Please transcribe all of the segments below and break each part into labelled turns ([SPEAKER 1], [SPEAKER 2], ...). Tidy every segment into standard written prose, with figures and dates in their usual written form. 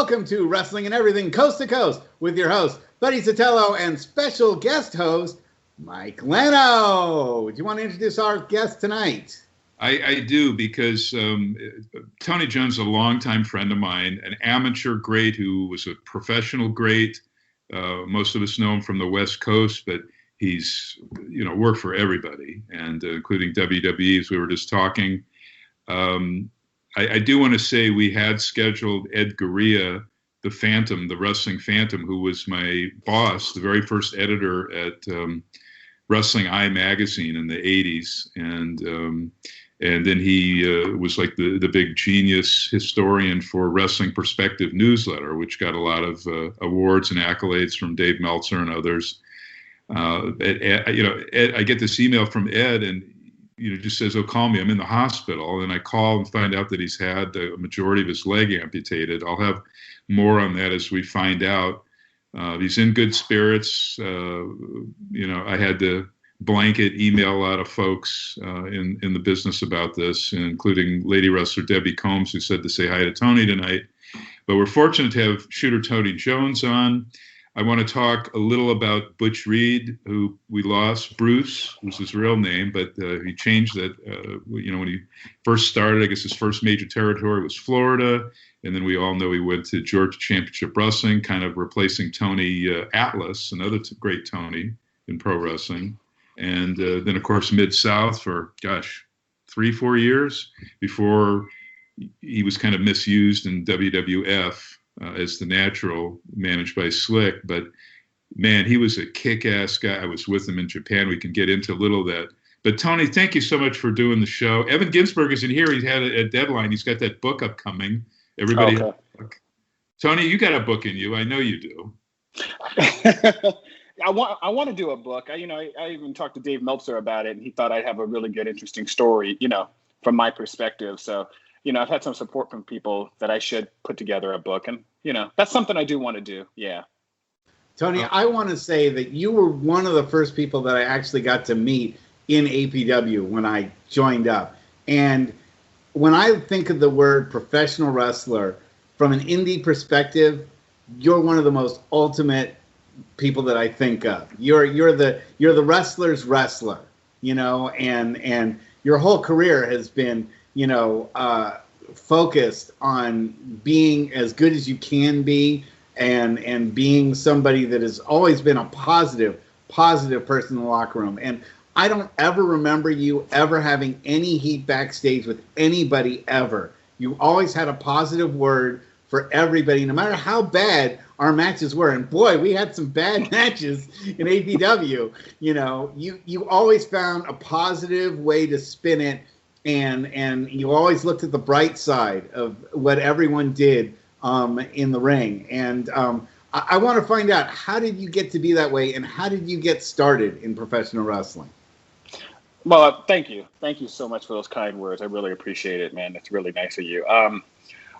[SPEAKER 1] Welcome to Wrestling and Everything Coast to Coast with your host, Buddy Sotello, and special guest host, Mike Lano. Do you want to introduce our guest tonight?
[SPEAKER 2] I do, because Tony Jones is a longtime friend of mine, an amateur great who was a professional great. Most of us know him from the West Coast, but he's worked for everybody, and including WWE, as we were just talking. I do want to say we had scheduled Ed Gurria, the Phantom, the Wrestling Phantom, who was my boss, the very first editor at Wrestling Eye magazine in the 80s. And then he was like the big genius historian for Wrestling Perspective newsletter, which got a lot of awards and accolades from Dave Meltzer and others. Ed, I get this email from Ed, and just says, "Oh, call me. I'm in the hospital." And I call and find out that he's had the majority of his leg amputated. I'll have more on that as we find out. He's in good spirits. I had to blanket email a lot of folks in the business about this, including lady wrestler Debbie Combs, who said to say hi to Tony tonight. But we're fortunate to have shooter Tony Jones on. I want to talk a little about Butch Reed, who we lost. Bruce was his real name, but he changed that. When he first started, I guess his first major territory was Florida. And then we all know he went to Georgia Championship Wrestling, kind of replacing Tony Atlas, another great Tony in pro wrestling. And then, of course, Mid-South for, 3-4 years before he was kind of misused in WWF. As the Natural, managed by Slick. But man, he was a kick-ass guy. I was with him in Japan. We can get into a little of that. But Tony, thank you so much for doing the show. Evan Ginsberg is in here. He's had a deadline. He's got that book upcoming. Everybody, okay. Tony, you got a book in you. I know you do.
[SPEAKER 3] I want to do a book. I even talked to Dave Meltzer about it, and he thought I'd have a really good, interesting story, from my perspective. So, I've had some support from people that I should put together a book, and, that's something I do want to do. Yeah.
[SPEAKER 1] Tony, I want to say that you were one of the first people that I actually got to meet in APW when I joined up. And when I think of the word professional wrestler from an indie perspective, you're one of the most ultimate people that I think of. You're the wrestler's wrestler, and your whole career has been, focused on being as good as you can be, and being somebody that has always been a positive person in the locker room. And I don't ever remember you ever having any heat backstage with anybody ever. You always had a positive word for everybody, no matter how bad our matches were. And boy, we had some bad matches in APW. You always found a positive way to spin it, and you always looked at the bright side of what everyone did in the ring. And I want to find out, how did you get to be that way, and how did you get started in professional wrestling?
[SPEAKER 3] Well, thank you. Thank you so much for those kind words. I really appreciate it, man. That's really nice of you.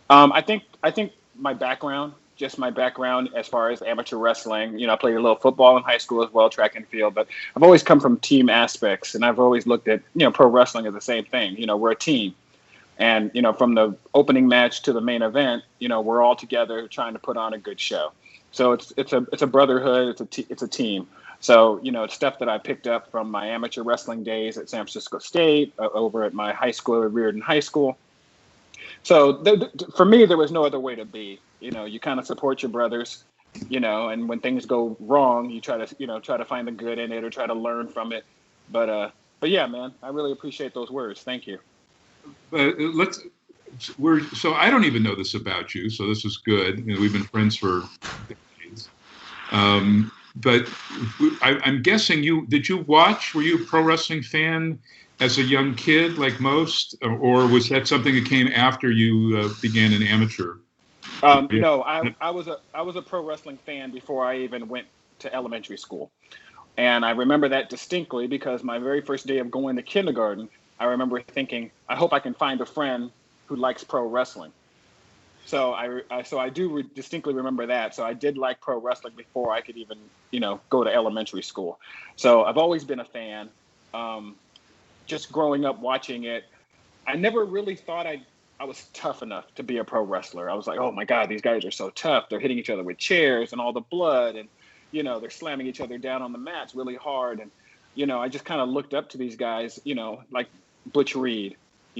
[SPEAKER 3] I think my background as far as amateur wrestling, I played a little football in high school as well, track and field, but I've always come from team aspects, and I've always looked at, pro wrestling as the same thing. We're a team, and, from the opening match to the main event, we're all together trying to put on a good show. So it's a brotherhood. It's a team. So, it's stuff that I picked up from my amateur wrestling days at San Francisco State, over at my high school, at Reardon High School. So for me, there was no other way to be. You kind of support your brothers, and when things go wrong, you try to find the good in it or try to learn from it. But yeah, man, I really appreciate those words. Thank you.
[SPEAKER 2] So I don't even know this about you, so this is good. We've been friends for decades. But I'm guessing were you a pro wrestling fan as a young kid, like most, or was that something that came after you began an amateur?
[SPEAKER 3] No, I was a pro wrestling fan before I even went to elementary school, and I remember that distinctly because my very first day of going to kindergarten, I remember thinking, I hope I can find a friend who likes pro wrestling. So I do distinctly remember that. So I did like pro wrestling before I could even, go to elementary school. So I've always been a fan. Just growing up watching it, I never really thought I tough enough to be a pro wrestler. I was like, oh my God, these guys are so tough. They're hitting each other with chairs and all the blood, and they're slamming each other down on the mats really hard. And I just kind of looked up to these guys, like Butch Reed,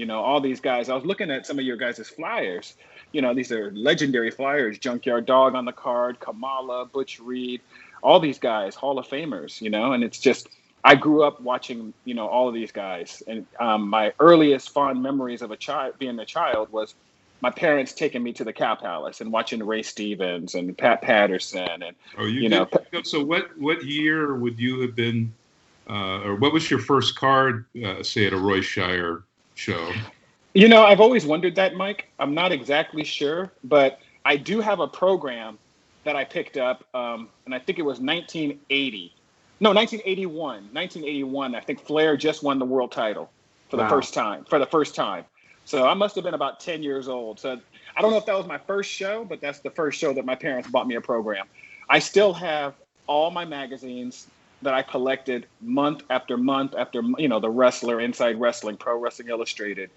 [SPEAKER 3] all these guys. I was looking at some of your guys' flyers. These are legendary flyers. Junkyard Dog on the card, Kamala, Butch Reed, all these guys, Hall of Famers. And it's just, I grew up watching, all of these guys. And my earliest fond memories of being a child was my parents taking me to the Cow Palace and watching Ray Stevens and Pat Patterson. And
[SPEAKER 2] So what year would you have been, or what was your first card, say, at a Roy Shire show?
[SPEAKER 3] I've always wondered that, Mike. I'm not exactly sure, but I do have a program that I picked up, and I think it was 1981. 1981, I think Flair just won the world title for the first time. So I must have been about 10 years old. So I don't know if that was my first show, but that's the first show that my parents bought me a program. I still have all my magazines that I collected month after month after, The Wrestler, Inside Wrestling, Pro Wrestling Illustrated,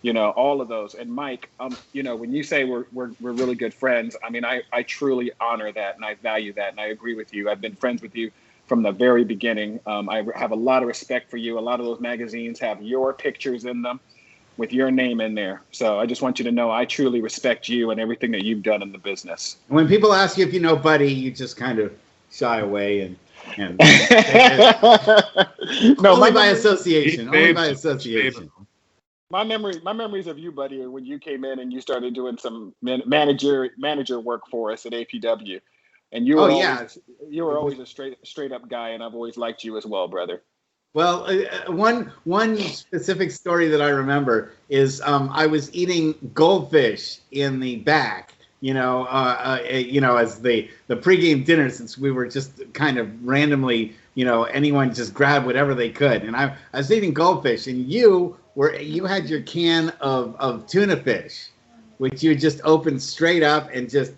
[SPEAKER 3] all of those. And Mike, when you say we're really good friends, I mean, I truly honor that, and I value that, and I agree with you. I've been friends with you from the very beginning. I have a lot of respect for you. A lot of those magazines have your pictures in them with your name in there. So I just want you to know I truly respect you and everything that you've done in the business.
[SPEAKER 1] When people ask you if you know Buddy, you just kind of shy away and
[SPEAKER 3] no,
[SPEAKER 1] only by association. Only by association.
[SPEAKER 3] My memories of you, Buddy, are when you came in and you started doing some manager work for us at APW, and you were always a straight up guy, and I've always liked you as well, brother.
[SPEAKER 1] Well, one specific story that I remember is I was eating goldfish in the back, as the pregame dinner, since we were just kind of randomly, anyone just grabbed whatever they could, and I was eating goldfish, and you had your can of tuna fish, which you just opened straight up and just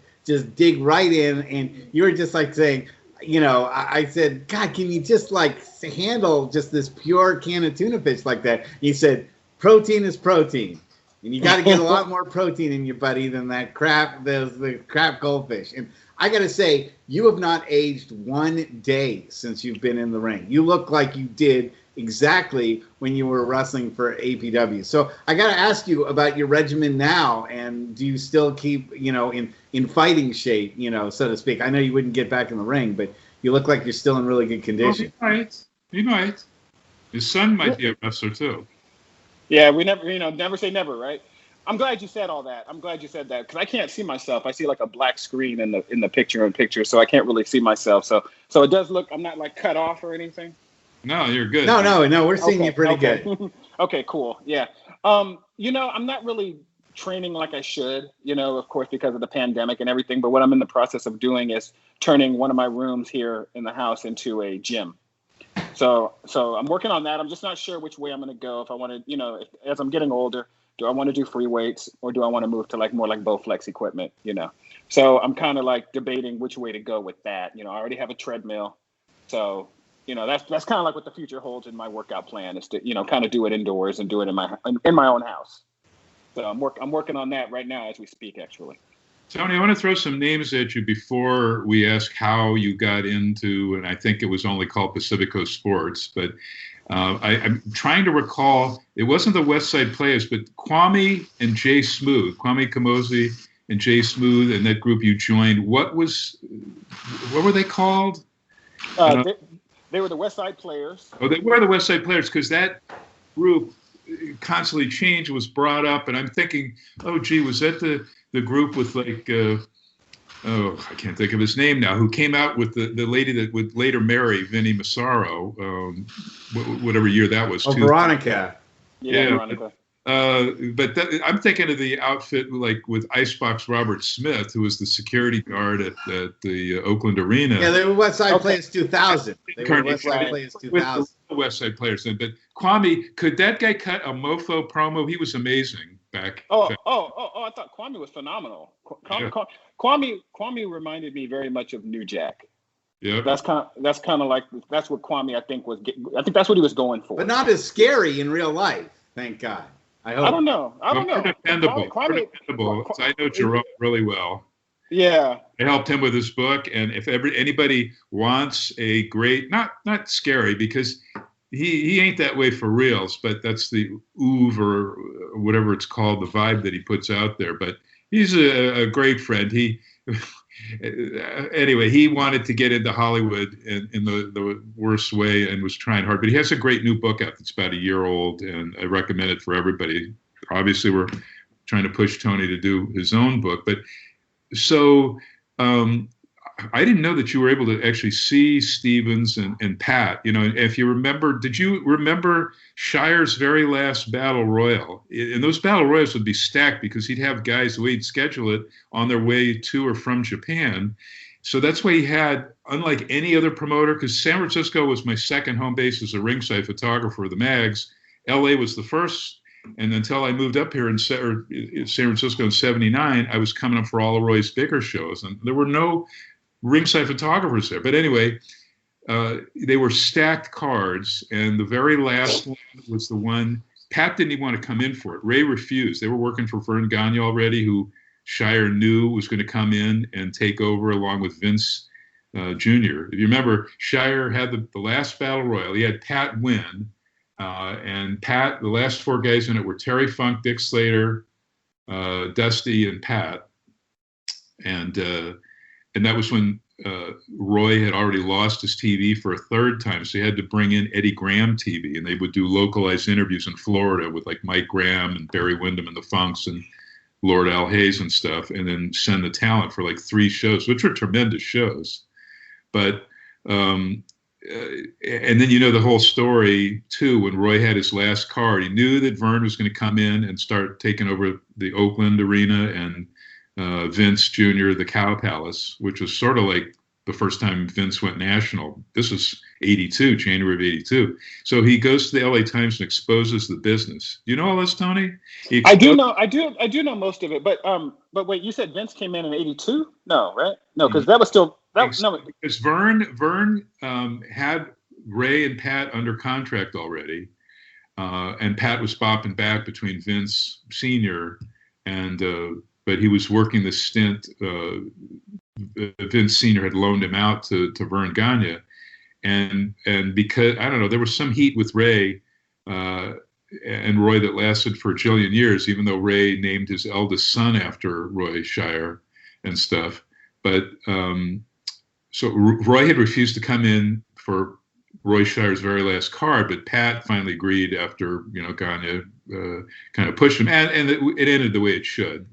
[SPEAKER 1] dig right in, and you were just like saying, I said, God, can you just like handle just this pure can of tuna fish like that? He said, protein is protein, and you got to get a lot more protein in your buddy than that crap, the crap goldfish. And I got to say, you have not aged 1 day since you've been in the ring. You look like you did exactly when you were wrestling for APW. So I got to ask you about your regimen now, and do you still keep, in fighting shape, so to speak? I know you wouldn't get back in the ring, but you look like you're still in really good condition.
[SPEAKER 2] Well, he might. His son might be a wrestler too.
[SPEAKER 3] Yeah, we never say never, right? I'm glad you said all that. I'm glad you said that, because I can't see myself. I see like a black screen in the picture, so I can't really see myself. So it does look, I'm not like cut off or anything.
[SPEAKER 2] No, you're good.
[SPEAKER 1] No, we're seeing you pretty good.
[SPEAKER 3] Okay, cool. Yeah. I'm not really training like I should, of course, because of the pandemic and everything. But what I'm in the process of doing is turning one of my rooms here in the house into a gym. So I'm working on that. I'm just not sure which way I'm going to go. If I want to, as I'm getting older, do I want to do free weights, or do I want to move to like more like Bowflex equipment, So I'm kind of like debating which way to go with that. I already have a treadmill. So, that's kind of like what the future holds in my workout plan, is to, kind of do it indoors and do it in my own house. So I'm working on that right now as we speak, actually.
[SPEAKER 2] Tony, I want to throw some names at you before we ask how you got into, and I think it was only called Pacifico Sports, but I'm trying to recall, it wasn't the West Side Players, but Kwame and Jay Smooth, Kwame Kamosi and Jay Smooth, and that group you joined. What were they called?
[SPEAKER 3] They were the West Side Players.
[SPEAKER 2] Oh, they were the West Side Players, because that group constantly changed, was brought up, and I'm thinking, oh, gee, was that the group with like, I can't think of his name now, who came out with the lady that would later marry Vinnie Massaro, whatever year that was.
[SPEAKER 1] Oh, Veronica.
[SPEAKER 3] Yeah, Veronica.
[SPEAKER 2] But I'm thinking of the outfit like with Icebox Robert Smith, who was the security guard at the Oakland Arena.
[SPEAKER 1] Yeah, they were West Side Players 2000. They were West Side Players 2000.
[SPEAKER 2] With the West Side Players. But Kwame, could that guy cut a mofo promo? He was amazing back.
[SPEAKER 3] I thought Kwame was phenomenal. Kwame reminded me very much of New Jack.
[SPEAKER 2] Yeah,
[SPEAKER 3] that's kind of like, that's what Kwame I think that's what he was going for.
[SPEAKER 1] But not as scary in real life, thank God. I
[SPEAKER 3] I don't
[SPEAKER 1] hope.
[SPEAKER 3] know. I don't know.
[SPEAKER 2] We're dependable.
[SPEAKER 3] Kwame,
[SPEAKER 2] So I know Jerome really well.
[SPEAKER 3] yeah.
[SPEAKER 2] I helped him with his book, and if anybody wants a great, not scary, because he ain't that way for reals, but that's the oeuvre or whatever it's called, the vibe that he puts out there. But he's a great friend. He anyway, he wanted to get into Hollywood in the worst way and was trying hard. But he has a great new book out that's about a year old, and I recommend it for everybody. Obviously, we're trying to push Tony to do his own book, but so I didn't know that you were able to actually see Stevens and Pat. You know, if you remember, did you remember Shire's very last battle royal? And those battle royals would be stacked because he'd have guys the way he'd schedule it on their way to or from Japan. So that's why he had, unlike any other promoter, because San Francisco was my second home base as a ringside photographer of the mags. LA was the first. And until I moved up here in San Francisco in '79, I was coming up for all of Roy's bigger shows. And there were no ringside photographers there. But anyway, they were stacked cards. And the very last one was the one, Pat didn't even want to come in for it. Ray refused. They were working for Vern Gagne already, who Shire knew was going to come in and take over along with Vince Jr. If you remember, Shire had the last battle royal. He had Pat win. And Pat, the last four guys in it were Terry Funk, Dick Slater, Dusty, and Pat. And that was when Roy had already lost his TV for a third time. So he had to bring in Eddie Graham TV, and they would do localized interviews in Florida with like Mike Graham and Barry Windham and the Funks and Lord Al Hayes and stuff, and then send the talent for like 3 shows, which were tremendous shows. But and then you know the whole story too. When Roy had his last card, he knew that Vern was going to come in and start taking over the Oakland arena, and Vince Jr. the Cow Palace, which was sort of like the first time Vince went national. This was '82, January of '82. So he goes to the LA Times and exposes the business. Do you know all this, Tony?
[SPEAKER 3] I do know most of it. But wait, you said Vince came in '82? No, right? No, because that was still.
[SPEAKER 2] Because Vern had Ray and Pat under contract already, and Pat was bopping back between Vince Sr. and but he was working the stint. Vince Sr. had loaned him out to Vern Gagne, and because I don't know, there was some heat with Ray and Roy that lasted for a jillion years, even though Ray named his eldest son after Roy Shire and stuff, but. So Roy had refused to come in for Roy Shire's very last card, but Pat finally agreed after, you know, Gagne kind of pushed him, and it ended the way it should,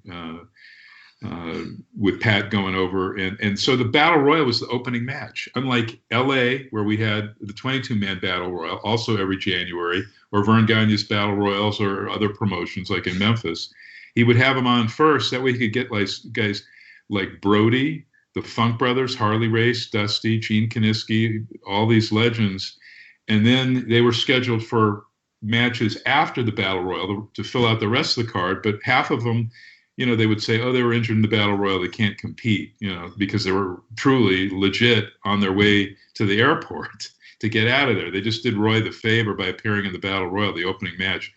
[SPEAKER 2] with Pat going over, and so the Battle Royal was the opening match. Unlike LA, where we had the 22-man Battle Royal, also every January, or Vern Gagne's Battle Royals or other promotions like in Memphis, he would have them on first. That way he could get like guys like Brody, the Funk Brothers, Harley Race, Dusty, Gene Kiniski, all these legends. And then they were scheduled for matches after the Battle Royal to fill out the rest of the card. But half of them, you know, they would say, oh, they were injured in the Battle Royal, they can't compete, you know, because they were truly legit on their way to the airport to get out of there. They just did Roy the favor by appearing in the Battle Royal, the opening match,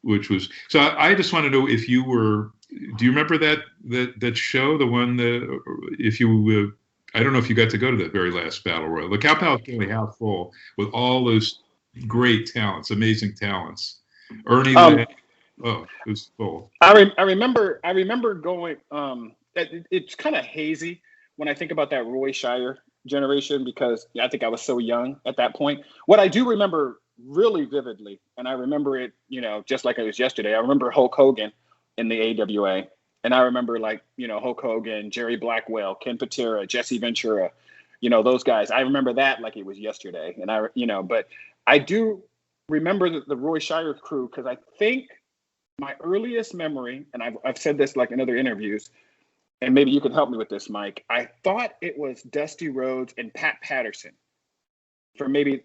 [SPEAKER 2] which was, so I just want to know if you were, do you remember that show, the one that, if you, I don't know if you got to go to that very last Battle Royal. The Cow Palace was only half full with all those great talents, amazing talents. Ernie, it was full.
[SPEAKER 3] I remember going. It's kind of hazy when I think about that Roy Shire generation because I think I was so young at that point. What I do remember really vividly, and I remember it, you know, just like it was yesterday. I remember Hulk Hogan in the AWA. And I remember, like, you know, Hulk Hogan, Jerry Blackwell, Ken Patera, Jesse Ventura, you know, those guys. I remember that like it was yesterday. And but I do remember the Roy Shire crew because I think my earliest memory, and I've said this like in other interviews, and maybe you can help me with this, Mike. I thought it was Dusty Rhodes and Pat Patterson for maybe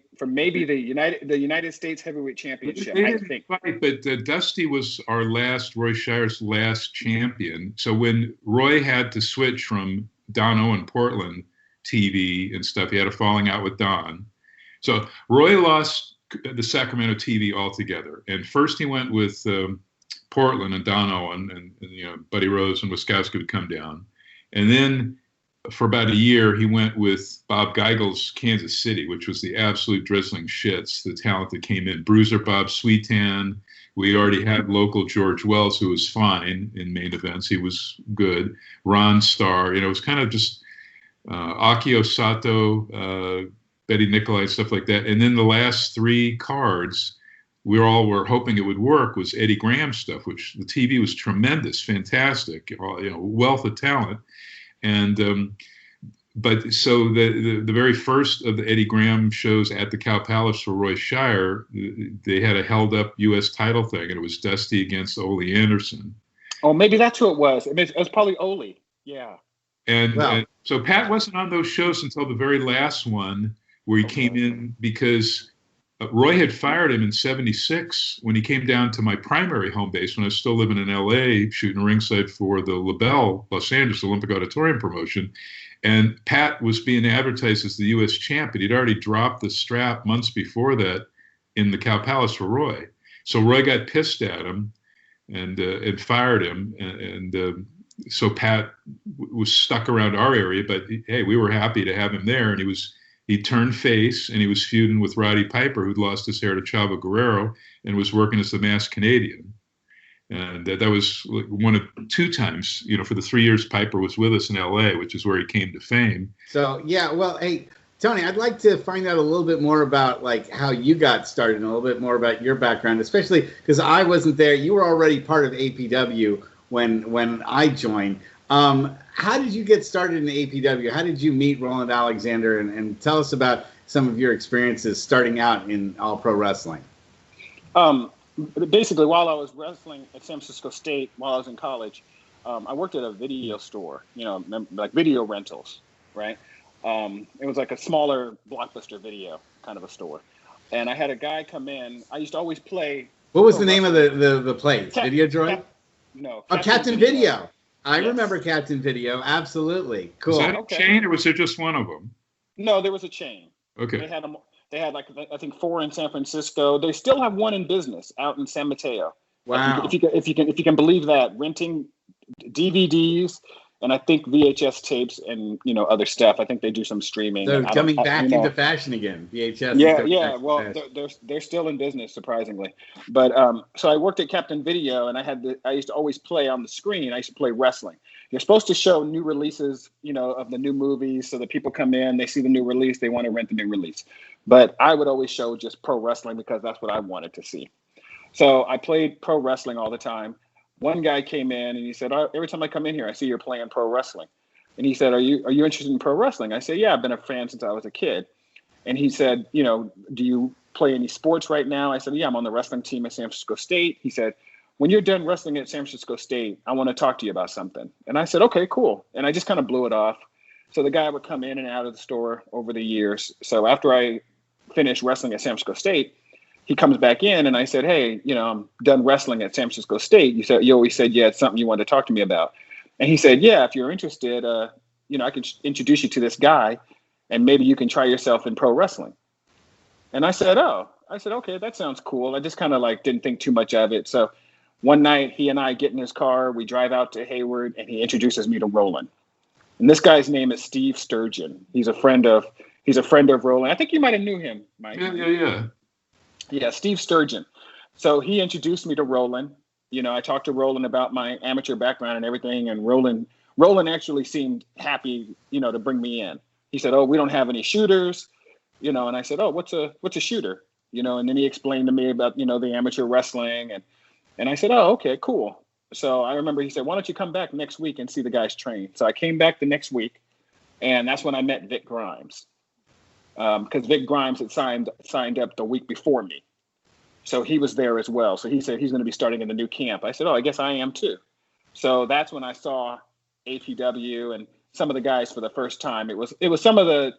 [SPEAKER 3] the United States Heavyweight Championship. I think.
[SPEAKER 2] Right, but Dusty was Roy Shire's last champion. So when Roy had to switch from Don Owen Portland TV and stuff, he had a falling out with Don. So Roy lost the Sacramento TV altogether. And first he went with Portland and Dono and Buddy Rose and Wiskowski would come down. And then for about a year, he went with Bob Geigel's Kansas City, which was the absolute drizzling shits, the talent that came in. Bruiser Bob Sweetan. We already had local George Wells, who was fine in main events. He was good. Ron Starr. It was kind of just Akio Sato, Betty Nicolai, stuff like that. And then the last 3 cards, we all were hoping it would work, was Eddie Graham stuff, which the TV was tremendous, fantastic, wealth of talent. And but so the very first of the Eddie Graham shows at the Cow Palace for Roy Shire, they had a held up U.S. title thing, and it was Dusty against Ole Anderson.
[SPEAKER 3] Oh, maybe that's who it was. It was probably Ole. Yeah.
[SPEAKER 2] And so Pat wasn't on those shows until the very last one, where he came in because Roy had fired him in '76 when he came down to my primary home base when I was still living in L.A. shooting ringside for the LaBelle Los Angeles Olympic Auditorium promotion. And Pat was being advertised as the U.S. champ, and he'd already dropped the strap months before that in the Cow Palace for Roy. So Roy got pissed at him and fired him. And so Pat was stuck around our area, but hey, we were happy to have him there. And he turned face, and he was feuding with Roddy Piper, who'd lost his hair to Chavo Guerrero and was working as the masked Canadian. And that was one of 2 times, for the 3 years Piper was with us in L.A., which is where he came to fame.
[SPEAKER 1] So, yeah, well, hey, Tony, I'd like to find out a little bit more about, like, how you got started and a little bit more about your background, especially because I wasn't there. You were already part of APW when I joined. How did you get started in APW? How did you meet Roland Alexander? And tell us about some of your experiences starting out in All Pro Wrestling.
[SPEAKER 3] Basically, while I was wrestling at San Francisco State, while I was in college, I worked at a video store, like video rentals, right? It was like a smaller Blockbuster video kind of a store. And I had a guy come in. I used to always play.
[SPEAKER 1] What was the name of the place? Video Droid?
[SPEAKER 3] No.
[SPEAKER 1] Captain Video. I remember Captain Video. Absolutely. Cool.
[SPEAKER 2] Was that a chain, or was there just one of them?
[SPEAKER 3] No, there was a chain.
[SPEAKER 2] Okay.
[SPEAKER 3] They had like, I think 4 in San Francisco. They still have 1 in business out in San Mateo.
[SPEAKER 1] Wow.
[SPEAKER 3] If you can believe that, renting DVDs and I think VHS tapes and other stuff. I think they do some streaming.
[SPEAKER 1] So coming back into fashion again, VHS.
[SPEAKER 3] Yeah. Well, they're still in business, surprisingly. But so I worked at Captain Video, and I used to always play on the screen. I used to play wrestling. You're supposed to show new releases, of the new movies, so that people come in, they see the new release, they want to rent the new release. But I would always show just pro wrestling because that's what I wanted to see. So I played pro wrestling all the time. One guy came in and he said, every time I come in here, I see you're playing pro wrestling. And he said, are you interested in pro wrestling? I said, yeah, I've been a fan since I was a kid. And he said, do you play any sports right now? I said, yeah, I'm on the wrestling team at San Francisco State. He said, when you're done wrestling at San Francisco State, I want to talk to you about something. And I said, okay, cool. And I just kind of blew it off. So the guy would come in and out of the store over the years. So after I finished wrestling at San Francisco State, he comes back in and I said, hey, I'm done wrestling at San Francisco State. You always said, yeah, it's something you wanted to talk to me about. And he said, yeah, if you're interested, I can introduce you to this guy and maybe you can try yourself in pro wrestling. And I said, okay, that sounds cool. I just kind of didn't think too much of it. So one night he and I get in his car, we drive out to Hayward, and he introduces me to Roland. And this guy's name is Steve Sturgeon. He's a friend of Roland. I think you might have knew him, Mike.
[SPEAKER 2] Yeah.
[SPEAKER 3] Yeah, Steve Sturgeon. So he introduced me to Roland. I talked to Roland about my amateur background and everything, and Roland actually seemed happy, to bring me in. He said, "Oh, we don't have any shooters," and I said, "Oh, what's a shooter?" And then he explained to me about, the amateur wrestling, and I said, "Oh, okay, cool." So I remember he said, "Why don't you come back next week and see the guys train?" So I came back the next week, and that's when I met Vic Grimes. Because Vic Grimes had signed up the week before me. So he was there as well. So he said he's going to be starting in the new camp. I said, oh, I guess I am too. So that's when I saw APW and some of the guys for the first time. It was some of the,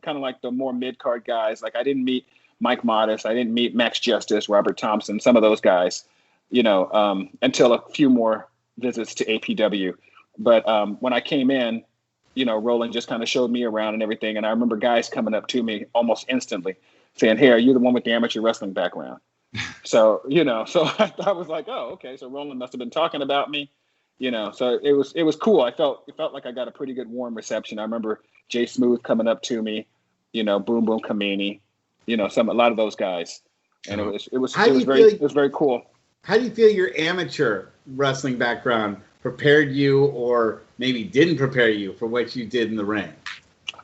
[SPEAKER 3] kind of like the more mid-card guys. Like I didn't meet Mike Modest. I didn't meet Max Justice, Robert Thompson, some of those guys, until a few more visits to APW. But when I came in, Roland just kind of showed me around and everything. And I remember guys coming up to me almost instantly saying, hey, are you the one with the amateur wrestling background? So, so I was like, oh, okay. So Roland must have been talking about me, so it was cool. It felt like I got a pretty good warm reception. I remember Jay Smooth coming up to me, Boom Boom Kamini, a lot of those guys. And it was very cool.
[SPEAKER 1] How do you feel your amateur wrestling background prepared you, or maybe didn't prepare you for what you did in the ring?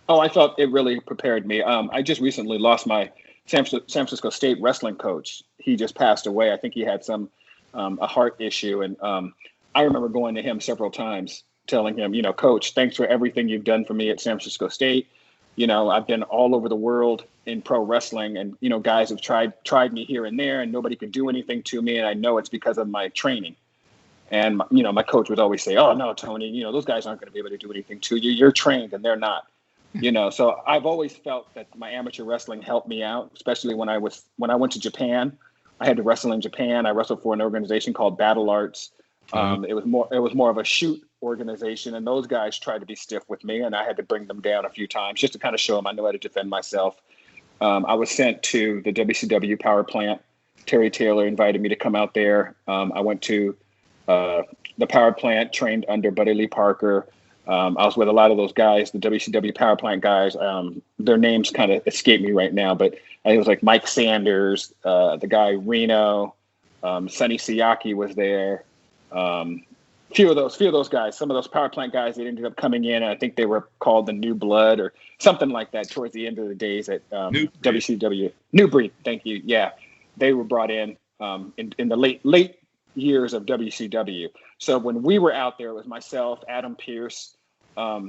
[SPEAKER 3] Oh, I thought it really prepared me. I just recently lost my San Francisco State wrestling coach. He just passed away. I think he had a heart issue. And I remember going to him several times telling him, Coach, thanks for everything you've done for me at San Francisco State. I've been all over the world in pro wrestling, and, guys have tried me here and there, and nobody could do anything to me. And I know it's because of my training. And, my coach would always say, oh, no, Tony, those guys aren't going to be able to do anything to you. You're trained and they're not. So I've always felt that my amateur wrestling helped me out, especially when I went to Japan. I had to wrestle in Japan. I wrestled for an organization called Battle Arts. It was more of a shoot organization, and those guys tried to be stiff with me, and I had to bring them down a few times just to kind of show them I know how to defend myself. I was sent to the WCW power plant. Terry Taylor invited me to come out there. I went to the power plant, trained under Buddy Lee Parker. I was with a lot of those guys, the WCW power plant guys. Their names kind of escape me right now, but it was like Mike Sanders, the guy Reno, Sonny Siaki was there. Few of those guys, some of those power plant guys that ended up coming in, and I think they were called the New Blood or something like that towards the end of the days at WCW. New Breed, thank you. Yeah, they were brought in the late years of WCW. So when we were out there, it was myself, Adam Pierce,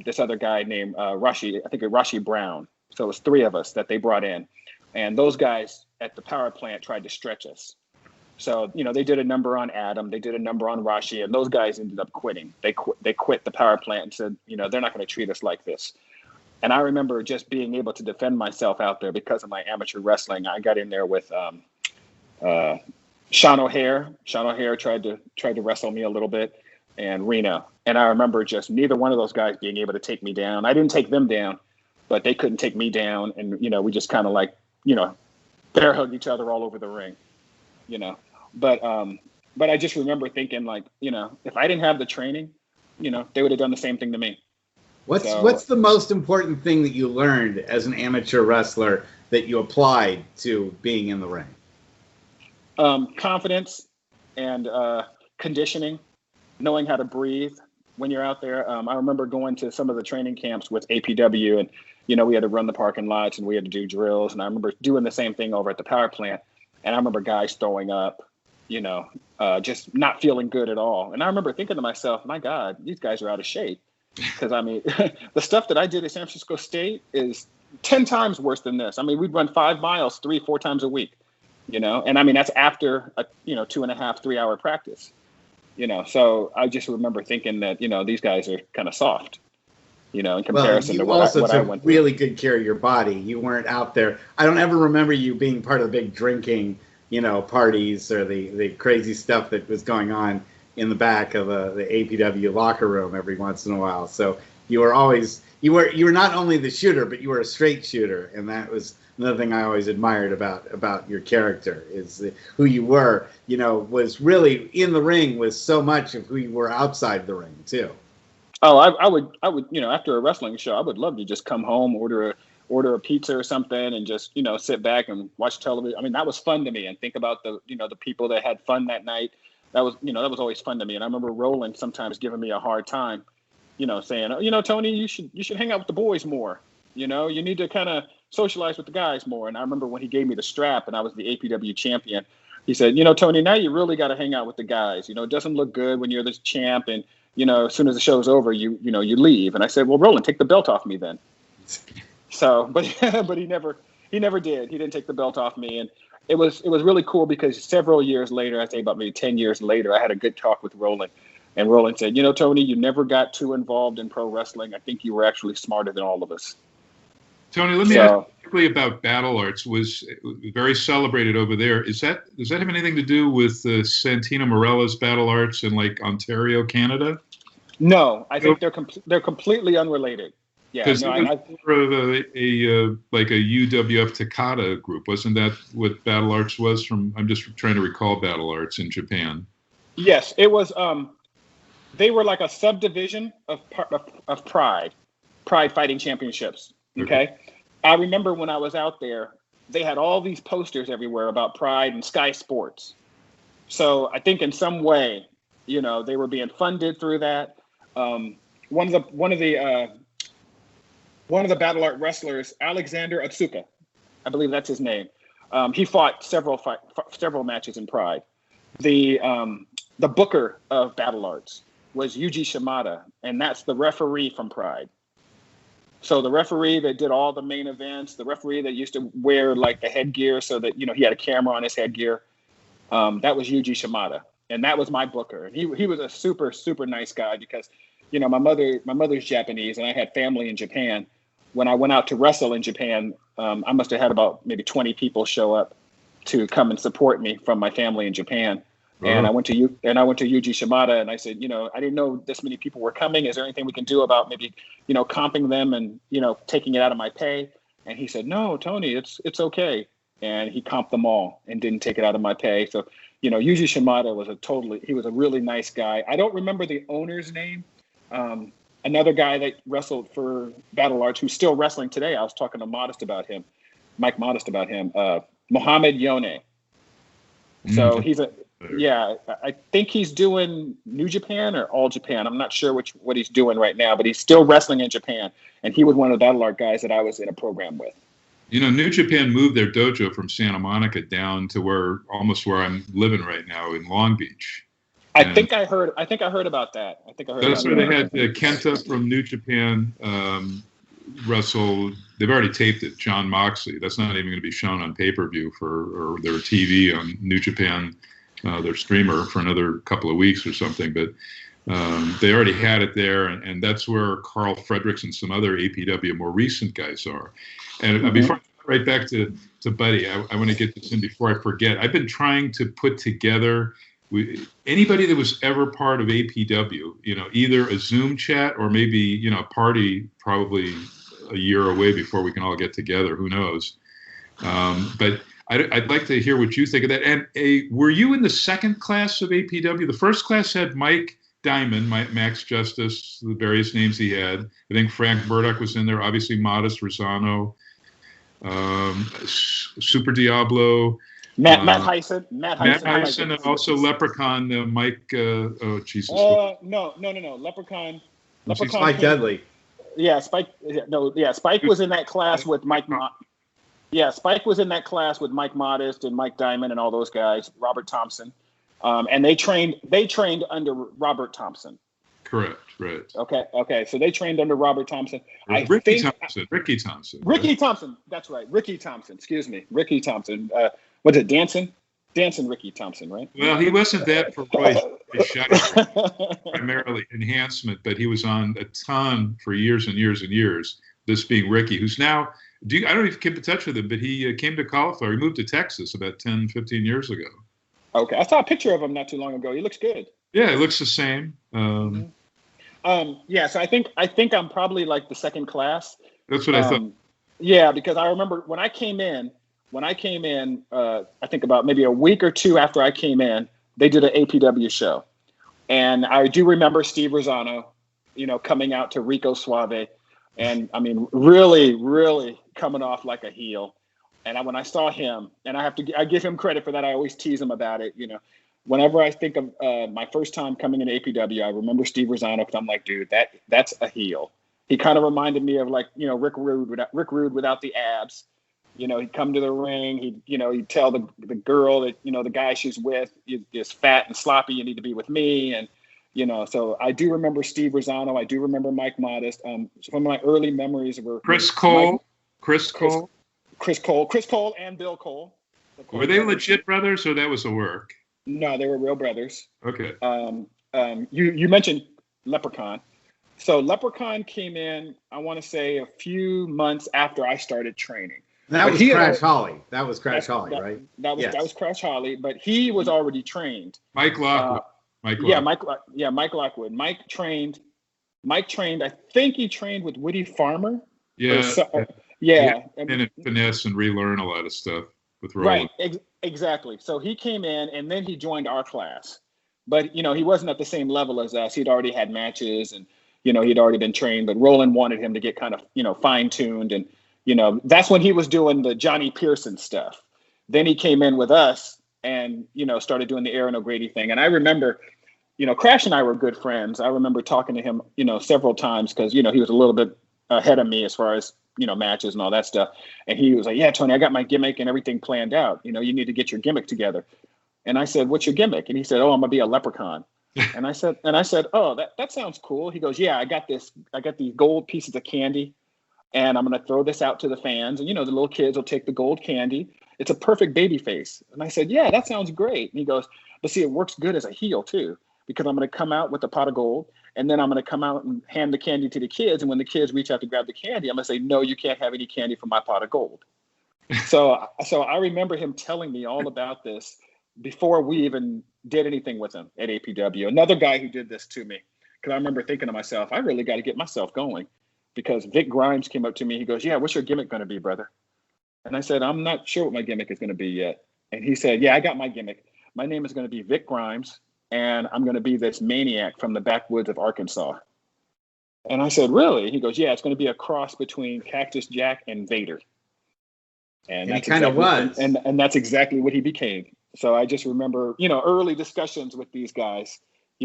[SPEAKER 3] this other guy named Rashi Brown. So it was three of us that they brought in. And those guys at the power plant tried to stretch us. So, they did a number on Adam, they did a number on Rashi, and those guys ended up quitting. They quit the power plant and said, they're not going to treat us like this. And I remember just being able to defend myself out there because of my amateur wrestling. I got in there with Sean O'Hare. Sean O'Hare tried to wrestle me a little bit, and Reno. And I remember just neither one of those guys being able to take me down. I didn't take them down, but they couldn't take me down. And, we just kind of bear hugged each other all over the ring, But I just remember thinking if I didn't have the training, they would have done the same thing to me.
[SPEAKER 1] What's the most important thing that you learned as an amateur wrestler that you applied to being in the ring? Confidence
[SPEAKER 3] and conditioning, knowing how to breathe when you're out there. I remember going to some of the training camps with APW, and we had to run the parking lots and we had to do drills. And I remember doing the same thing over at the power plant. And I remember guys throwing up, just not feeling good at all. And I remember thinking to myself, my God, these guys are out of shape. Because, the stuff that I did at San Francisco State is 10 times worse than this. We'd run 5 miles 3-4 times a week, and that's after a 2.5, 3 hour practice, So I just remember thinking that, these guys are kind of soft, in comparison to what I went through. Really good care of your body. You weren't out there. I don't ever remember you being part of the big drinking, parties or the crazy stuff that was going on in the back of the APW locker room every once in a while. So you were not only the shooter, but you were a straight shooter. And that was another thing I always admired about your character is who you were, was really in the ring was so much of who you were outside the ring too. Oh, I would, after a wrestling show, I would love to just come home, order a pizza or something and just, sit back and watch television. That was fun to me, and think about the people that had fun that night. That was always fun to me. And I remember Roland sometimes giving me a hard time, saying, Tony, you should hang out with the boys more. You need to kind of socialize with the guys more. And I remember when he gave me the strap and I was the APW champion, he said, Tony, now you really got to hang out with the guys. It doesn't look good when you're the champ and, as soon as the show's over, you leave. And I said, well, Roland, take the belt off me then. So, but he never did. He didn't take the belt off me. And it was really cool because several years later, I'd say about maybe 10 years later, I had a good talk with Roland. And Roland said, Tony, you never got too involved in pro wrestling. I think you were actually smarter than all of us.
[SPEAKER 2] Tony, let me ask quickly about Battle Arts. Was very celebrated over there. Does that have anything to do with Santino Morella's Battle Arts in Ontario, Canada?
[SPEAKER 3] No, I think they're completely unrelated. Yeah,
[SPEAKER 2] Because
[SPEAKER 3] no,
[SPEAKER 2] it was more of like a UWF Takata group, wasn't that what Battle Arts was? I'm just trying to recall Battle Arts in Japan.
[SPEAKER 3] yes, it was. They were like a subdivision of Pride Fighting Championships. Okay, I remember when I was out there, they had all these posters everywhere about Pride and Sky Sports. So I think in some way, they were being funded through that. One of the Battle Art wrestlers, Alexander Otsuka, I believe that's his name. He fought several matches in Pride. The booker of Battle Arts was Yuji Shimada, and that's the referee from Pride. So the referee that did all the main events, the referee that used to wear like the headgear so that he had a camera on his headgear, that was Yuji Shimada, and that was my booker. And he was a super, super nice guy because my mother's Japanese, and I had family in Japan. When I went out to wrestle in Japan, I must have had about maybe 20 people show up to come and support me from my family in Japan. And I went to Yuji Shimada, and I said, I didn't know this many people were coming. Is there anything we can do about maybe, comping them and, taking it out of my pay? And he said, no, Tony, it's okay. And he comped them all and didn't take it out of my pay. So, Yuji Shimada he was a really nice guy. I don't remember the owner's name. Another guy that wrestled for Battle Arts who's still wrestling today. I was talking to Mike Modest about him, Mohammed Yone. So I think he's doing New Japan or All Japan. I'm not sure what he's doing right now, but he's still wrestling in Japan. And he was one of the Battle Art guys that I was in a program with.
[SPEAKER 2] New Japan moved their dojo from Santa Monica down to almost where I'm living right now in Long Beach.
[SPEAKER 3] I think I heard about that.
[SPEAKER 2] That's where they had Kenta from New Japan wrestle. They've already taped it. John Moxley. That's not even going to be shown on pay-per-view or their TV on New Japan, their streamer, for another couple of weeks or something. But they already had it there, and that's where Carl Fredericks and some other APW more recent guys are. And before I go right back to Buddy, I want to get this in before I forget. I've been trying to put together anybody that was ever part of APW, either a Zoom chat or maybe, a party probably a year away before we can all get together. Who knows? But I'd like to hear what you think of that. And were you in the second class of APW? The first class had Mike Diamond, Max Justice, the various names he had. I think Frank Burdock was in there. Obviously, Modest Rosano, Super Diablo.
[SPEAKER 3] Matt Heisen,
[SPEAKER 2] and also Leprechaun, Mike. Oh Jesus!
[SPEAKER 3] No. Leprechaun.
[SPEAKER 1] Spike Dudley.
[SPEAKER 3] Yeah, Spike. No, yeah, Spike was in that class with Mike. Spike was in that class with Mike Modest and Mike Diamond and all those guys. Robert Thompson, and they trained under Robert Thompson.
[SPEAKER 2] Correct. Right.
[SPEAKER 3] Okay. So they trained under Robert Thompson.
[SPEAKER 2] Ricky Thompson.
[SPEAKER 3] Ricky Thompson. That's right. Ricky Thompson. Excuse me. Ricky Thompson. Was it Dancing Ricky Thompson, right?
[SPEAKER 2] Well, he wasn't that for Roy Shutter, primarily enhancement, but he was on a ton for years and years and years. This being Ricky, who's now, I don't even keep in touch with him, but he came to cauliflower. He moved to Texas about 10, 15 years ago.
[SPEAKER 3] Okay. I saw a picture of him not too long ago. He looks good.
[SPEAKER 2] Yeah, it looks the same.
[SPEAKER 3] So I think I'm probably like the second class.
[SPEAKER 2] That's what I thought.
[SPEAKER 3] Yeah, because I remember when I came in, I think about maybe a week or two after I came in, they did an APW show. And I do remember Steve Rosano, coming out to Rico Suave. And I mean, really, really coming off like a heel. And when I saw him, and I give him credit for that. I always tease him about it. Whenever I think of my first time coming into APW, I remember Steve Rosano because I'm like, dude, that's a heel. He kind of reminded me of like, Rick Rude without the abs. He'd come to the ring. He'd tell the girl that, the guy she's with is fat and sloppy. You need to be with me. And, so I do remember Steve Rosano. I do remember Mike Modest. Some of my early memories were
[SPEAKER 2] Chris Cole
[SPEAKER 3] and Bill Cole.
[SPEAKER 2] Were they legit brothers or that was a work?
[SPEAKER 3] No, they were real brothers.
[SPEAKER 2] Okay.
[SPEAKER 3] You mentioned Leprechaun. So Leprechaun came in, I want to say a few months after I started training.
[SPEAKER 1] That was Crash Holly. That was Crash Holly, right?
[SPEAKER 3] That was Crash Holly, but he was already trained.
[SPEAKER 2] Mike Lockwood.
[SPEAKER 3] Mike Lockwood. Mike trained Mike trained. I think he trained with Woody Farmer.
[SPEAKER 2] Yeah.
[SPEAKER 3] Yeah.
[SPEAKER 2] And finesse and relearn a lot of stuff with Roland.
[SPEAKER 3] Right. Exactly. So he came in and then he joined our class. But, he wasn't at the same level as us. He'd already had matches and, he'd already been trained. But Roland wanted him to get kind of, fine-tuned. And, that's when he was doing the Johnny Pearson stuff. Then he came in with us and, started doing the Aaron O'Grady thing. And I remember, Crash and I were good friends. I remember talking to him, several times because, he was a little bit ahead of me as far as, matches and all that stuff. And he was like, yeah, Tony, I got my gimmick and everything planned out. You need to get your gimmick together. And I said, what's your gimmick? And he said, oh, I'm gonna be a leprechaun. And I said, oh, that sounds cool. He goes, yeah, I got these gold pieces of candy and I'm gonna throw this out to the fans. And the little kids will take the gold candy. It's a perfect baby face. And I said, yeah, that sounds great. And he goes, but see, it works good as a heel too, because I'm gonna come out with a pot of gold. And then I'm going to come out and hand the candy to the kids. And when the kids reach out to grab the candy, I'm going to say, no, you can't have any candy from my pot of gold. So I remember him telling me all about this before we even did anything with him at APW. Another guy who did this to me, because I remember thinking to myself, I really got to get myself going, because Vic Grimes came up to me. He goes, yeah, what's your gimmick going to be, brother? And I said, I'm not sure what my gimmick is going to be yet. And he said, yeah, I got my gimmick. My name is going to be Vic Grimes. And I'm going to be this maniac from the backwoods of Arkansas. And I said, really? He goes, yeah, it's going to be a cross between Cactus Jack and Vader. And
[SPEAKER 1] he kind of was.
[SPEAKER 3] And that's exactly what he became. So I just remember, early discussions with these guys.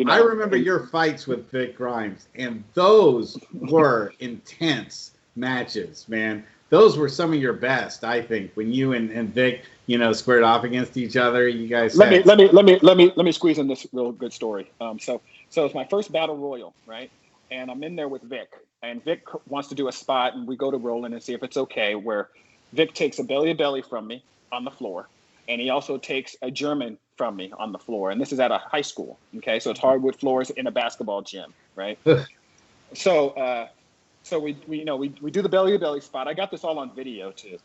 [SPEAKER 1] I remember your fights with Vic Grimes, and those were intense matches, man. Those were some of your best, I think, when you and Vic, squared off against each other. You guys.
[SPEAKER 3] Let me squeeze in this real good story. So it's my first battle royal, right? And I'm in there with Vic, and Vic wants to do a spot, and we go to Roland and see if it's okay. Where Vic takes a belly to belly from me on the floor, and he also takes a German from me on the floor. And this is at a high school, okay? So it's hardwood floors in a basketball gym, right? So we do the belly to belly spot. I got this all on video too.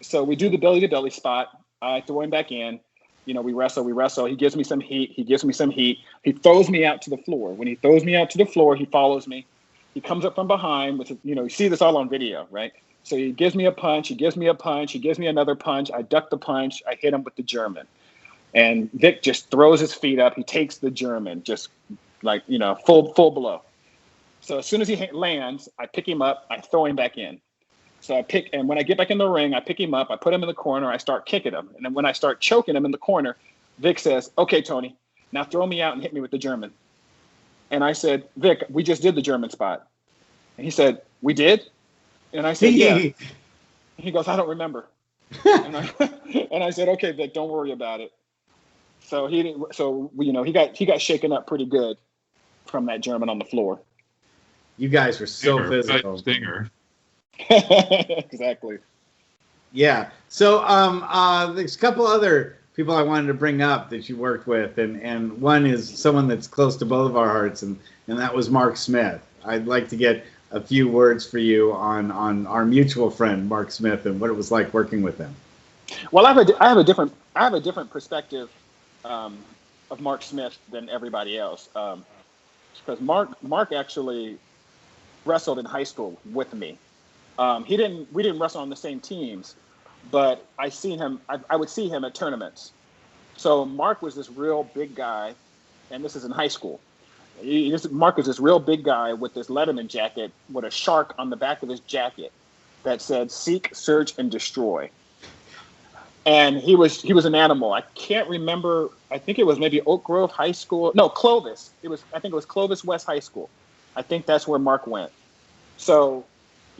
[SPEAKER 3] So we do the belly to belly spot. I throw him back in. We wrestle. He gives me some heat. He throws me out to the floor. When he throws me out to the floor, he follows me. He comes up from behind, which is, you see this all on video, right? So he gives me a punch. He gives me another punch. I duck the punch. I hit him with the German. And Vic just throws his feet up. He takes the German, just like, full blow. So as soon as he lands, I pick him up, I throw him back in. So and when I get back in the ring, I pick him up, I put him in the corner, I start kicking him. And then when I start choking him in the corner, Vic says, okay, Tony, now throw me out and hit me with the German. And I said, Vic, we just did the German spot. And he said, we did? And I said, yeah. He goes, I don't remember. and I said, okay, Vic, don't worry about it. So he got shaken up pretty good from that German on the floor.
[SPEAKER 1] You guys were so physical.
[SPEAKER 2] Stinger.
[SPEAKER 3] Exactly.
[SPEAKER 1] Yeah. So there's a couple other people I wanted to bring up that you worked with, and one is someone that's close to both of our hearts, and that was Mark Smith. I'd like to get a few words for you on our mutual friend Mark Smith and what it was like working with him.
[SPEAKER 3] Well, I have a different perspective of Mark Smith than everybody else, because Mark actually wrestled in high school with me. We didn't wrestle on the same teams, but I would see him at tournaments. So Mark was this real big guy, and this is in high school. Mark was this real big guy with this Letterman jacket with a shark on the back of his jacket that said "Seek, Search, and Destroy." And he was an animal. I can't remember. I think it was maybe Oak Grove High School. No, Clovis. I think it was Clovis West High School. I think that's where Mark went. So,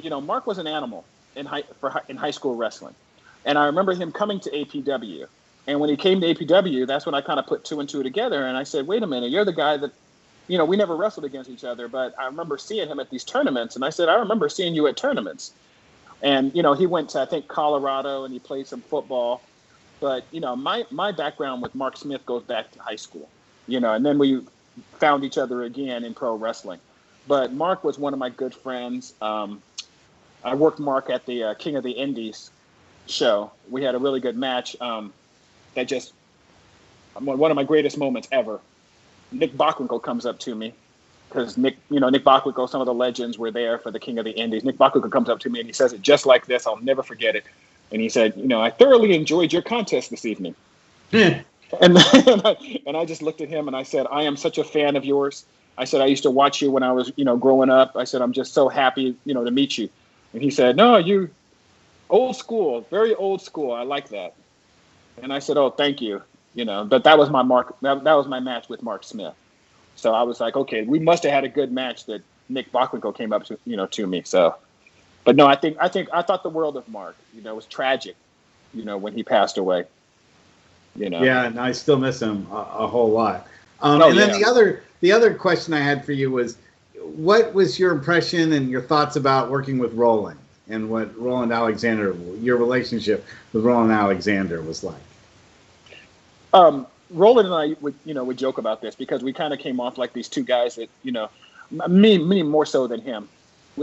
[SPEAKER 3] Mark was an animal in high school wrestling. And I remember him coming to APW. And when he came to APW, that's when I kind of put two and two together. And I said, wait a minute, you're the guy that, we never wrestled against each other, but I remember seeing him at these tournaments. And I said, I remember seeing you at tournaments. And, he went to, I think, Colorado, and he played some football. But, my background with Mark Smith goes back to high school, and then we found each other again in pro wrestling. But Mark was one of my good friends. I worked Mark at the King of the Indies show. We had a really good match that just one of my greatest moments ever. Nick Bockwinkel comes up to me because Nick Bockwinkel, some of the legends were there for the King of the Indies. Nick Bockwinkel comes up to me and he says it just like this. I'll never forget it. And he said, I thoroughly enjoyed your contest this evening.
[SPEAKER 1] Yeah.
[SPEAKER 3] And I just looked at him and I said, I am such a fan of yours. I said, I used to watch you when I was, growing up. I said, I'm just so happy, to meet you. And he said, no, you old school, very old school. I like that. And I said, oh, thank you. But that was my that was my match with Mark Smith. So I was like, okay, we must have had a good match that Nick Bockwinkel came up to, to me. So, but no, I thought the world of Mark. It was tragic, when he passed away.
[SPEAKER 1] Yeah, and I still miss him a whole lot.
[SPEAKER 3] Then
[SPEAKER 1] the other question I had for you was, what was your impression and your thoughts about working with Roland and what Roland your relationship with Roland Alexander was like?
[SPEAKER 3] Roland and I would joke about this because we kind of came off like these two guys that, me more so than him.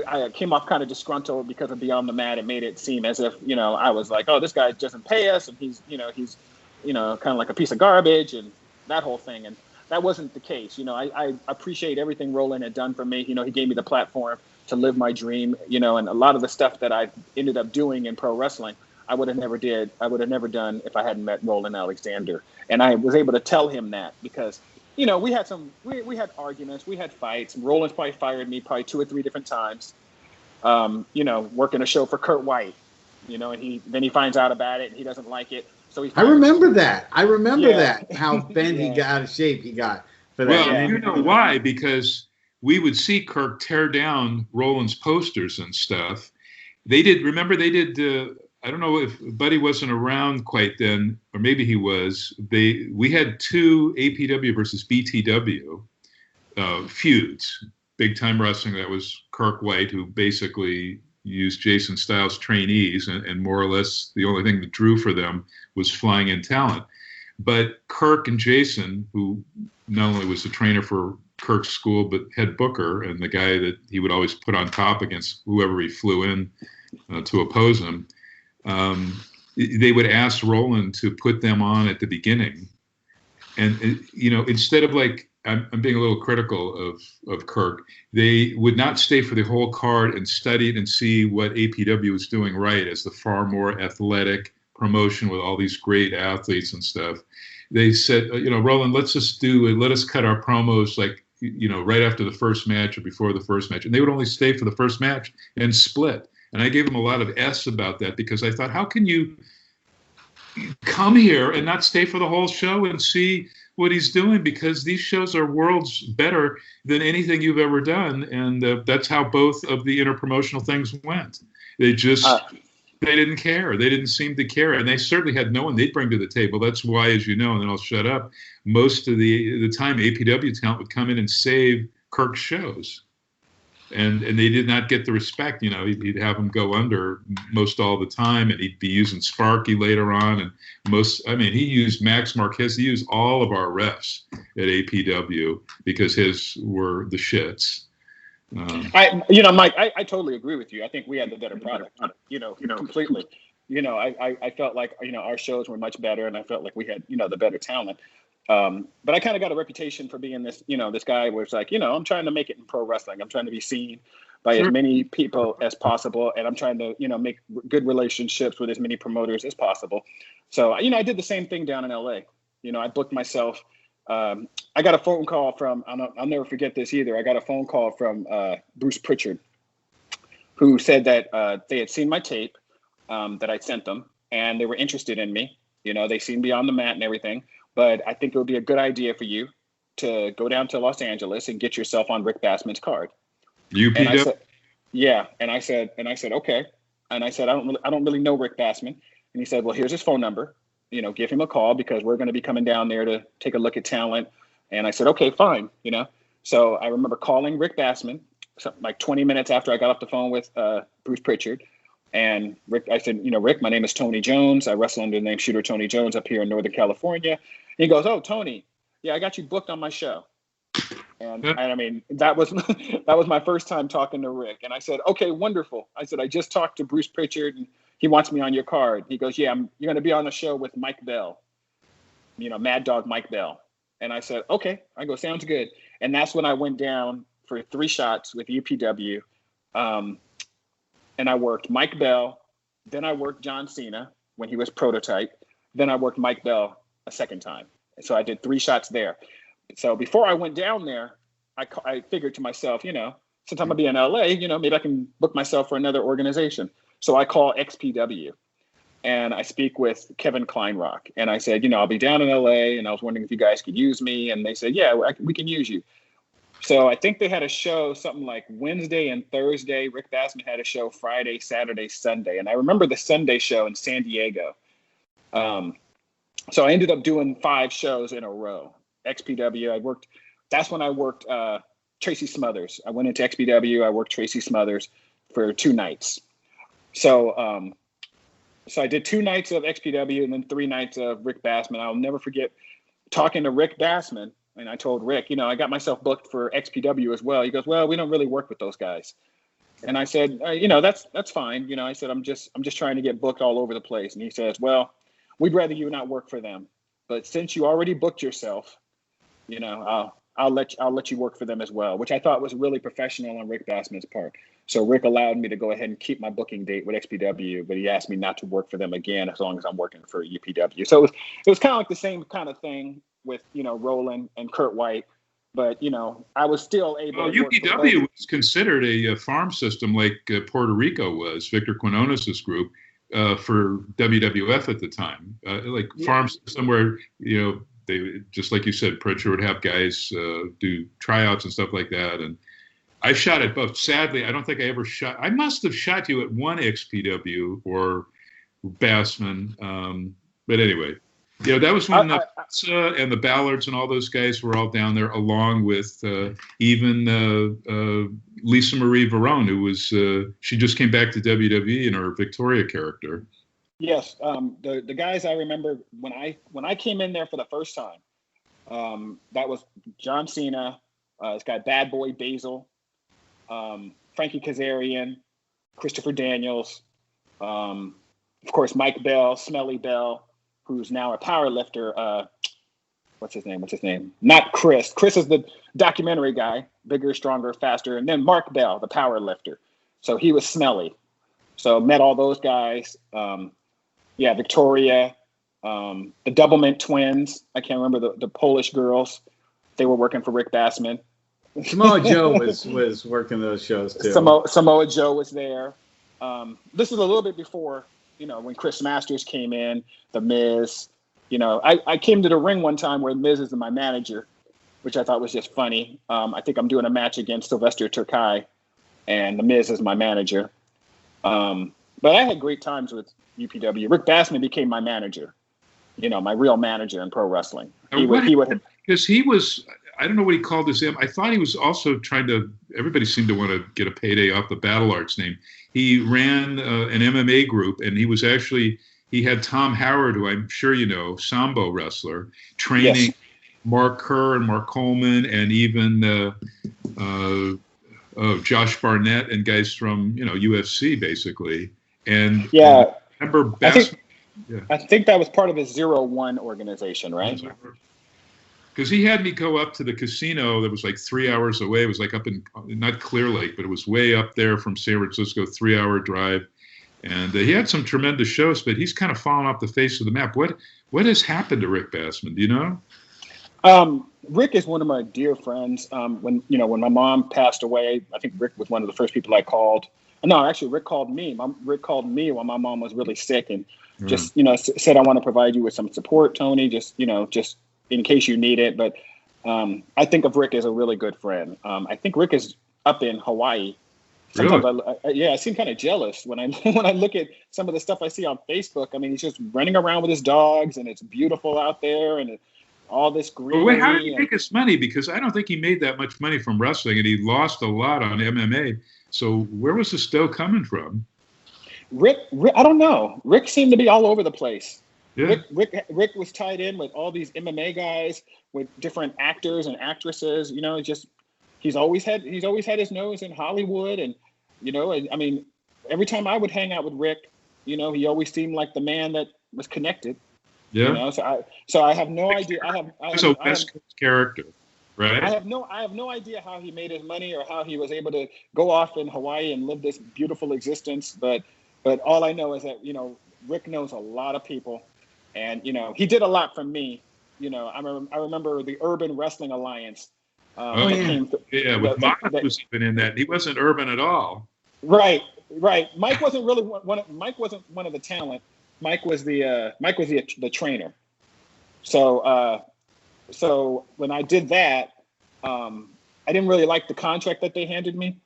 [SPEAKER 3] I came off kind of disgruntled because of Beyond the Mat. It made it seem as if, I was like, oh, this guy doesn't pay us and he's kind of like a piece of garbage and that whole thing. And that wasn't the case. I appreciate everything Roland had done for me. He gave me the platform to live my dream, and a lot of the stuff that I ended up doing in pro wrestling, I would have never done if I hadn't met Roland Alexander. And I was able to tell him that because, we had arguments, we had fights. Roland's probably fired me 2 or 3 different times, working a show for Kurt White, and he finds out about it and he doesn't like it. So
[SPEAKER 1] I remember that. How bent he got, out of shape he got for that.
[SPEAKER 2] Well, you know why? Because we would see Kirk tear down Roland's posters and stuff. They did. I don't know if Buddy wasn't around quite then, or maybe he was. We had 2 APW versus BTW feuds, big time wrestling. That was Kirk White, who basically used Jason Styles trainees, and more or less the only thing that drew for them was flying in talent. But Kirk and Jason, who not only was the trainer for Kirk's school, but head booker and the guy that he would always put on top against whoever he flew in to oppose him, they would ask Roland to put them on at the beginning. And, instead of like, I'm being a little critical of Kirk, they would not stay for the whole card and study it and see what APW was doing right as the far more athletic promotion with all these great athletes and stuff. They said, Roland, let us cut our promos like, right after the first match or before the first match. And they would only stay for the first match and split. And I gave him a lot of S about that because I thought, how can you come here and not stay for the whole show and see what he's doing? Because these shows are worlds better than anything you've ever done. And that's how both of the interpromotional things went. They just, they didn't care. They didn't seem to care. And they certainly had no one they'd bring to the table. That's why, as you know, and then I'll shut up, most of the time APW talent would come in and save Kirk's shows. And they did not get the respect. He'd have them go under most all the time, and he'd be using Sparky later on. And he used Max Marquez. He used all of our refs at APW because his were the shits.
[SPEAKER 3] Mike, I totally agree with you. I think we had the better product, completely. I felt like, our shows were much better, and I felt like we had, the better talent. But I kind of got a reputation for being this, this guy where it's like, I'm trying to make it in pro wrestling. I'm trying to be seen by as many people as possible. And I'm trying to, make good relationships with as many promoters as possible. So, I did the same thing down in LA. I booked myself. I got a phone call from, I'll never forget this either. I got a phone call from Bruce Pritchard, who said that they had seen my tape that I sent them and they were interested in me. They seen Beyond the Mat and everything. But I think it would be a good idea for you to go down to Los Angeles and get yourself on Rick Bassman's card.
[SPEAKER 2] UPW?
[SPEAKER 3] And I said, yeah. And I said, okay. And I said, I don't really know Rick Bassman. And he said, well, here's his phone number. Give him a call because we're going to be coming down there to take a look at talent. And I said, okay, fine. So I remember calling Rick Bassman like 20 minutes after I got off the phone with Bruce Pritchard. And Rick, I said, Rick, my name is Tony Jones. I wrestle under the name Shooter Tony Jones up here in Northern California. He goes, oh, Tony, yeah, I got you booked on my show. And that was my first time talking to Rick. And I said, okay, wonderful. I said, I just talked to Bruce Pritchard and he wants me on your card. He goes, yeah, you're going to be on the show with Mike Bell, Mad Dog Mike Bell. And I said, okay. I go, sounds good. And that's when I went down for 3 shots with UPW. And I worked Mike Bell. Then I worked John Cena when he was Prototype. Then I worked Mike Bell a second time. So I did 3 shots there. So before I went down there, I figured to myself, since I'm going to be in LA, maybe I can book myself for another organization. So I call XPW and I speak with Kevin Kleinrock. And I said, I'll be down in LA and I was wondering if you guys could use me. And they said, yeah, we can use you. So I think they had a show something like Wednesday and Thursday. Rick Bassman had a show Friday, Saturday, Sunday. And I remember the Sunday show in San Diego. So I ended up doing 5 shows in a row. XPW, that's when I worked Tracy Smothers. I went into XPW, I worked Tracy Smothers for 2 nights. So so I did 2 nights of XPW and then 3 nights of Rick Bassman. I'll never forget talking to Rick Bassman. And I told Rick, I got myself booked for XPW as well. He goes, well, we don't really work with those guys. And I said, that's fine. I said, I'm just trying to get booked all over the place. And he says, well, we'd rather you not work for them. But since you already booked yourself, I'll let you work for them as well, which I thought was really professional on Rick Bassman's part. So Rick allowed me to go ahead and keep my booking date with XPW, but he asked me not to work for them again as long as I'm working for UPW. So it was kind of like the same kind of thing with, Roland and Kurt White, but, I was still able to work
[SPEAKER 2] UPW was considered a farm system like Puerto Rico was, Victor Quinones's group, for WWF at the time, farm system where, they, just like you said, Pritchard would have guys do tryouts and stuff like that. And I shot at both. Sadly, I don't think I ever shot. I must have shot you at one XPW or Bassman. But anyway, that was when and the Ballards and all those guys were all down there, along with even Lisa Marie Verone, who was she just came back to WWE in her Victoria character.
[SPEAKER 3] Yes, the guys I remember when I came in there for the first time, that was John Cena. It's got Bad Boy Basil, Frankie Kazarian, Christopher Daniels, of course Mike Bell, Smelly Bell, who's now a power lifter. What's his name? Not Chris. Chris is the documentary guy, bigger, stronger, faster. And then Mark Bell, the power lifter. So he was Smelly. So met all those guys. Victoria, the Doublemint twins. I can't remember the Polish girls. They were working for Rick Bassman.
[SPEAKER 1] Samoa Joe was working those shows too.
[SPEAKER 3] Samoa Joe was there. This is a little bit before, when Chris Masters came in, The Miz. I came to the ring one time where Miz is my manager, which I thought was just funny. I think I'm doing a match against Sylvester Terkay, and The Miz is my manager. But I had great times with UPW. Rick Bassman became my manager, my real manager in pro wrestling.
[SPEAKER 2] Because he was, I don't know what he called his. I thought he was also everybody seemed to want to get a payday off the Battle Arts name. He ran an MMA group, and he had Tom Howard, who I'm sure Sambo wrestler, training Mark Kerr and Mark Coleman, and even Josh Barnett and guys from UFC basically. And remember
[SPEAKER 3] I think that was part of his 0-1 organization, right?
[SPEAKER 2] Because he had me go up to the casino that was like 3 hours away. It was like up in, not Clear Lake, but it was way up there from San Francisco, 3-hour drive. And he had some tremendous shows, but he's kind of fallen off the face of the map. What has happened to Rick Bassman? Do you know?
[SPEAKER 3] Rick is one of my dear friends. When my mom passed away, I think Rick was one of the first people I called. No, actually, Rick called me. Rick called me when my mom was really sick, and just said, "I want to provide you with some support, Tony. Just in case you need it." But I think of Rick as a really good friend. I think Rick is up in Hawaii. Sometimes
[SPEAKER 2] really?
[SPEAKER 3] I seem kind of jealous when I look at some of the stuff I see on Facebook. I mean, he's just running around with his dogs, and it's beautiful out there, and all this greenery.
[SPEAKER 2] Well, wait, how did he make his money? Because I don't think he made that much money from wrestling, and he lost a lot on MMA. So where was the dough coming from?
[SPEAKER 3] Rick, I don't know. Rick seemed to be all over the place.
[SPEAKER 2] Yeah.
[SPEAKER 3] Rick was tied in with all these MMA guys, with different actors and actresses. He's always had his nose in Hollywood, and I mean, every time I would hang out with Rick, he always seemed like the man that was connected.
[SPEAKER 2] Yeah.
[SPEAKER 3] So I have no idea.
[SPEAKER 2] He's a West Coast character. Right.
[SPEAKER 3] I have no idea how he made his money or how he was able to go off in Hawaii and live this beautiful existence. But all I know is that, you know, Rick knows a lot of people, and, you know, he did a lot for me. You know, I remember the Urban Wrestling Alliance.
[SPEAKER 2] Oh,
[SPEAKER 3] That
[SPEAKER 2] yeah.
[SPEAKER 3] came
[SPEAKER 2] With Mock was even in that. He wasn't urban at all.
[SPEAKER 3] Right. Mike wasn't really Mike wasn't one of the talent. Mike was the trainer. So when I did that, I didn't really like the contract that they handed me,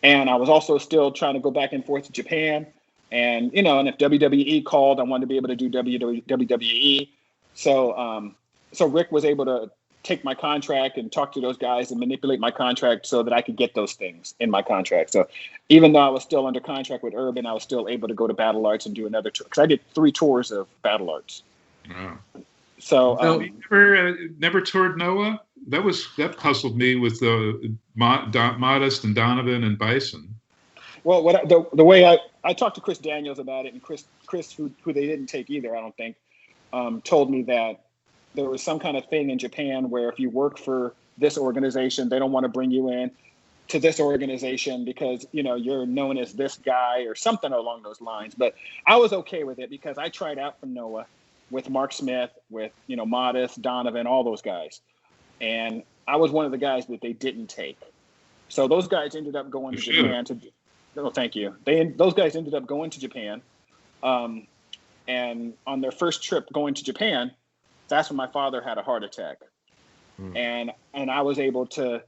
[SPEAKER 3] and I was also still trying to go back and forth to Japan, and, you know, and if WWE called, I wanted to be able to do WWE. So Rick was able to take my contract and talk to those guys and manipulate my contract so that I could get those things in my contract. So even though I was still under contract with Urban, I was still able to go to Battle Arts and do another tour, because I did 3 tours of Battle Arts.
[SPEAKER 2] Wow.
[SPEAKER 3] So
[SPEAKER 2] you never toured Noah? That puzzled me with Modest and Donovan and Bison.
[SPEAKER 3] Well, the way I talked to Chris Daniels about it, and Chris who they didn't take either, I don't think, told me that there was some kind of thing in Japan where if you work for this organization, they don't want to bring you in to this organization because, you know, you're known as this guy or something along those lines. But I was okay with it because I tried out for Noah with Mark Smith, with, you know, Modest, Donovan, all those guys. And I was one of the guys that they didn't take. So those guys ended up going to Japan thank you. Those guys ended up going to Japan. And on their first trip going to Japan, that's when my father had a heart attack. And I was able to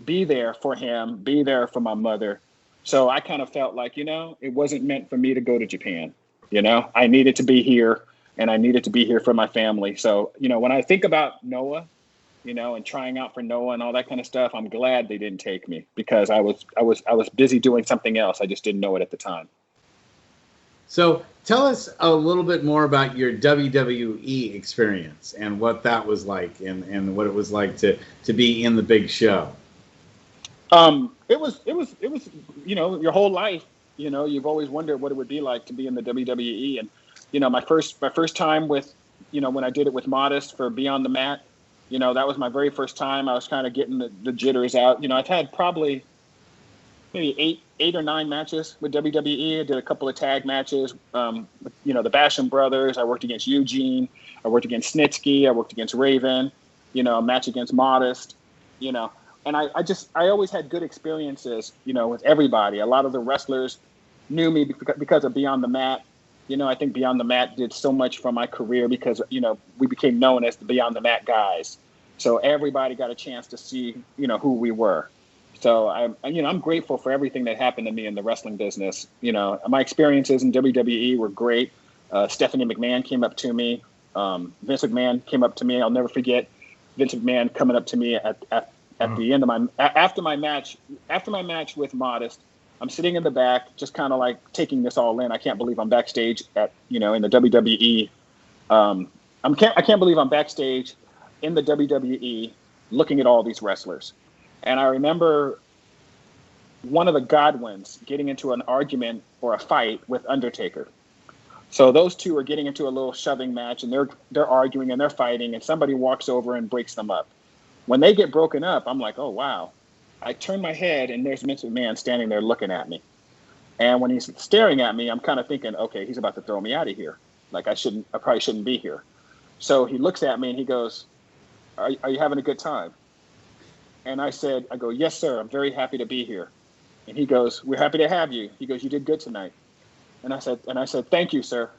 [SPEAKER 3] be there for him, be there for my mother. So I kind of felt like, you know, it wasn't meant for me to go to Japan. You know, I needed to be here, and I needed to be here for my family. So, you know, when I think about Noah, you know, and trying out for Noah and all that kind of stuff, I'm glad they didn't take me because I was busy doing something else. I just didn't know it at the time.
[SPEAKER 1] So tell us a little bit more about your WWE experience and what that was like, and what it was like to be in the big show.
[SPEAKER 3] It was, you know, your whole life, you know, you've always wondered what it would be like to be in the WWE. And, you know, my first time with, you know, when I did it with Modest for Beyond the Mat, you know, that was my very first time. I was kind of getting the jitters out. You know, I've had probably maybe eight or 9 matches with WWE. I did a couple of tag matches, with, you know, the Basham brothers. I worked against Eugene. I worked against Snitsky. I worked against Raven, you know, a match against Modest, you know. And I always had good experiences, you know, with everybody. A lot of the wrestlers knew me because of Beyond the Mat. You know, I think Beyond the Mat did so much for my career because, you know, we became known as the Beyond the Mat guys. So everybody got a chance to see, you know, who we were. So I'm grateful for everything that happened to me in the wrestling business. You know, my experiences in WWE were great. Stephanie McMahon came up to me. Vince McMahon came up to me. I'll never forget Vince McMahon coming up to me at the end of after my match with Modest. I'm sitting in the back, just kind of like taking this all in. I can't believe I'm backstage in the WWE. I can't believe I'm backstage in the WWE looking at all these wrestlers. And I remember one of the Godwins getting into an argument or a fight with Undertaker. So those two are getting into a little shoving match, and they're arguing and they're fighting, and somebody walks over and breaks them up. When they get broken up, I'm like, oh, wow. I turn my head, and there's Vince McMahon standing there looking at me. And when he's staring at me, I'm kind of thinking, okay, he's about to throw me out of here. Like I probably shouldn't be here. So he looks at me and he goes, are you having a good time? And I go, yes, sir. I'm very happy to be here. And he goes, we're happy to have you. He goes, you did good tonight. And I said, thank you, sir.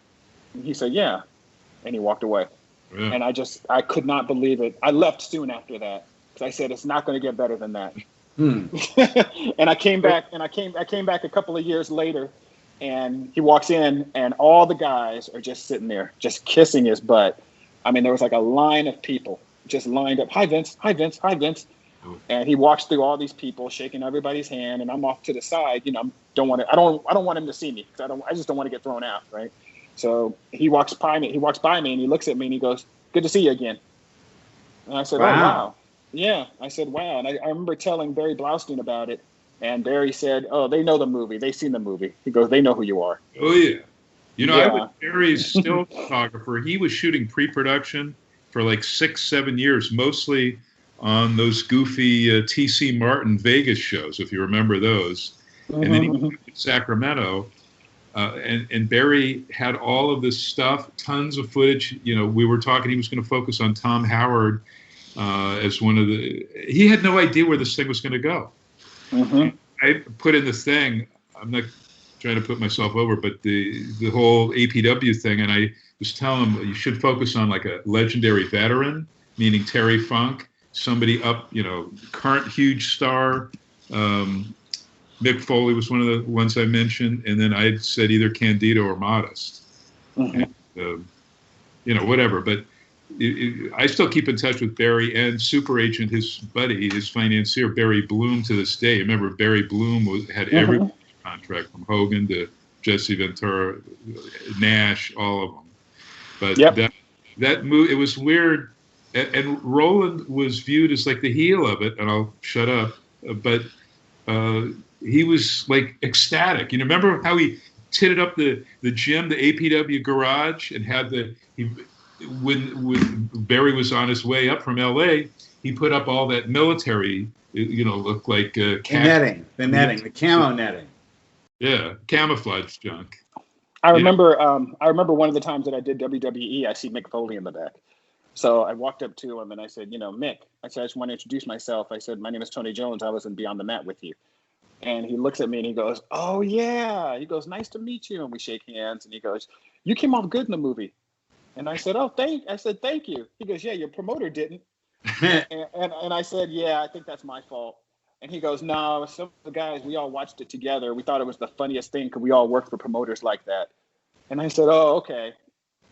[SPEAKER 3] And he said, yeah. And he walked away. Yeah. And I could not believe it. I left soon after that because I said, it's not going to get better than that. And I came back a couple of years later, and he walks in and all the guys are just sitting there, just kissing his butt. I mean, there was like a line of people just lined up. Hi, Vince. Hi, Vince. Hi, Vince. And he walks through all these people, shaking everybody's hand, and I'm off to the side. You know, I don't want him to see me because I just don't want to get thrown out, right? So he walks by me. And he looks at me and he goes, "Good to see you again." And I said, wow. "Oh, wow." Yeah, I said, "Wow." And I remember telling Barry Blaustein about it, and Barry said, "Oh, they know the movie. They've seen the movie." He goes, "They know who you are."
[SPEAKER 2] Oh yeah. You know, yeah. I was Barry's still photographer. He was shooting pre-production for like 6-7 years, mostly on those goofy T.C. Martin Vegas shows, if you remember those. And then he moved to Sacramento, and Barry had all of this stuff, tons of footage. We were talking, he was going to focus on Tom Howard as one of the, he had no idea where this thing was going to go. I put in the thing, I'm not trying to put myself over, but the whole APW thing, and I was telling him you should focus on like a legendary veteran, meaning Terry Funk, somebody up, current huge star. Mick Foley was one of the ones I mentioned, and then I said either Candido or Modest, and, whatever. But I still keep in touch with Barry and Super Agent, his buddy, his financier, Barry Bloom, to this day. Remember, Barry Bloom had every contract from Hogan to Jesse Ventura, Nash, all of them. But that move, it was weird. And Roland was viewed as like the heel of it, and I'll shut up. But he was like ecstatic. Remember how he titted up the gym, the APW garage, and had when Barry was on his way up from LA, he put up all that military, looked like the
[SPEAKER 1] camo netting.
[SPEAKER 2] Yeah, camouflage junk.
[SPEAKER 3] I remember one of the times that I did WWE, I see Mick Foley in the back. So I walked up to him and I said, Mick, I said, I just want to introduce myself. I said, my name is Tony Jones. I was in Beyond the Mat with you. And he looks at me and he goes, oh, yeah. He goes, nice to meet you. And we shake hands. And he goes, you came off good in the movie. And I said, thank you. He goes, yeah, your promoter didn't. and I said, yeah, I think that's my fault. And he goes, no, some of the guys, we all watched it together. We thought it was the funniest thing because we all worked for promoters like that. And I said, oh, okay.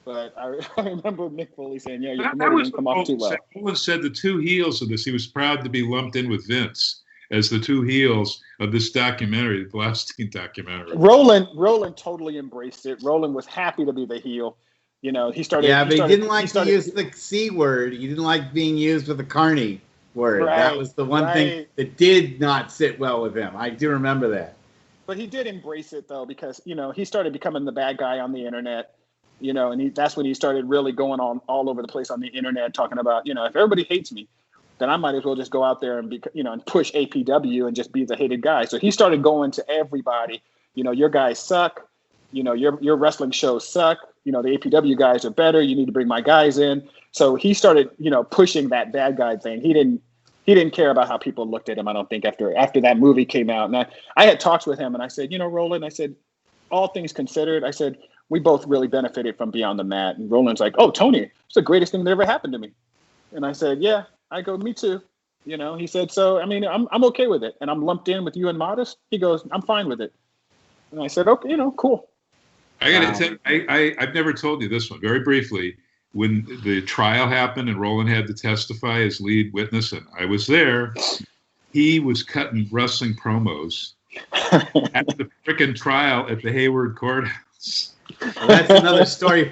[SPEAKER 3] But I remember Mick Foley saying, yeah, your promoter didn't come off too well.
[SPEAKER 2] Roland said the two heels of this, he was proud to be lumped in with Vince as the two heels of this documentary, the Blaustein documentary.
[SPEAKER 3] Roland totally embraced it. Roland was happy to be the heel. He started. Yeah,
[SPEAKER 1] but he didn't like to use the C word. He didn't like being used with the Carney word. Right, that was the one thing that did not sit well with him. I do remember that.
[SPEAKER 3] But he did embrace it, though, because, he started becoming the bad guy on the internet. And that's when he started really going on all over the place on the internet, talking about, if everybody hates me, then I might as well just go out there and be, and push APW and just be the hated guy. So he started going to everybody, your guys suck, your wrestling shows suck, the APW guys are better. You need to bring my guys in. So he started, pushing that bad guy thing. He didn't care about how people looked at him, I don't think, after that movie came out. And I had talks with him and I said, Roland, I said, all things considered, I said, we both really benefited from Beyond the Mat. And Roland's like, oh, Tony, it's the greatest thing that ever happened to me. And I said, yeah. I go, me too. He said, so, I mean, I'm okay with it. And I'm lumped in with you and Modest. He goes, I'm fine with it. And I said, okay, cool.
[SPEAKER 2] I got to tell you, I've never told you this one. Very briefly, when the trial happened and Roland had to testify as lead witness, and I was there, he was cutting wrestling promos at the frickin' trial at the Hayward Courthouse.
[SPEAKER 1] Well, that's another story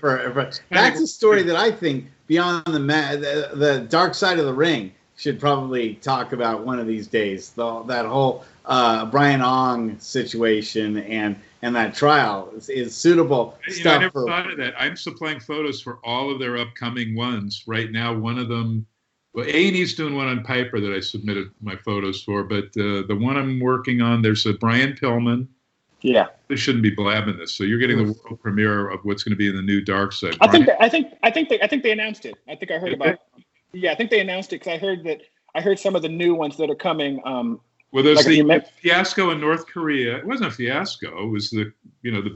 [SPEAKER 1] that's a story that I think Beyond the Mat, the Dark Side of the Ring should probably talk about one of these days. That whole Brian Ong situation and that trial is suitable stuff.
[SPEAKER 2] I never thought of that. I'm supplying photos for all of their upcoming ones right now. One of them, A&E's doing one on Piper that I submitted my photos for, but the one I'm working on, there's a Brian Pillman.
[SPEAKER 3] Yeah,
[SPEAKER 2] they shouldn't be blabbing this. So you're getting the world premiere of what's going to be in the new Dark Side.
[SPEAKER 3] I think they announced it. I think I heard about it. Yeah, I think they announced it because I heard some of the new ones that are coming.
[SPEAKER 2] Well, there's the fiasco in North Korea. It wasn't a fiasco. It was the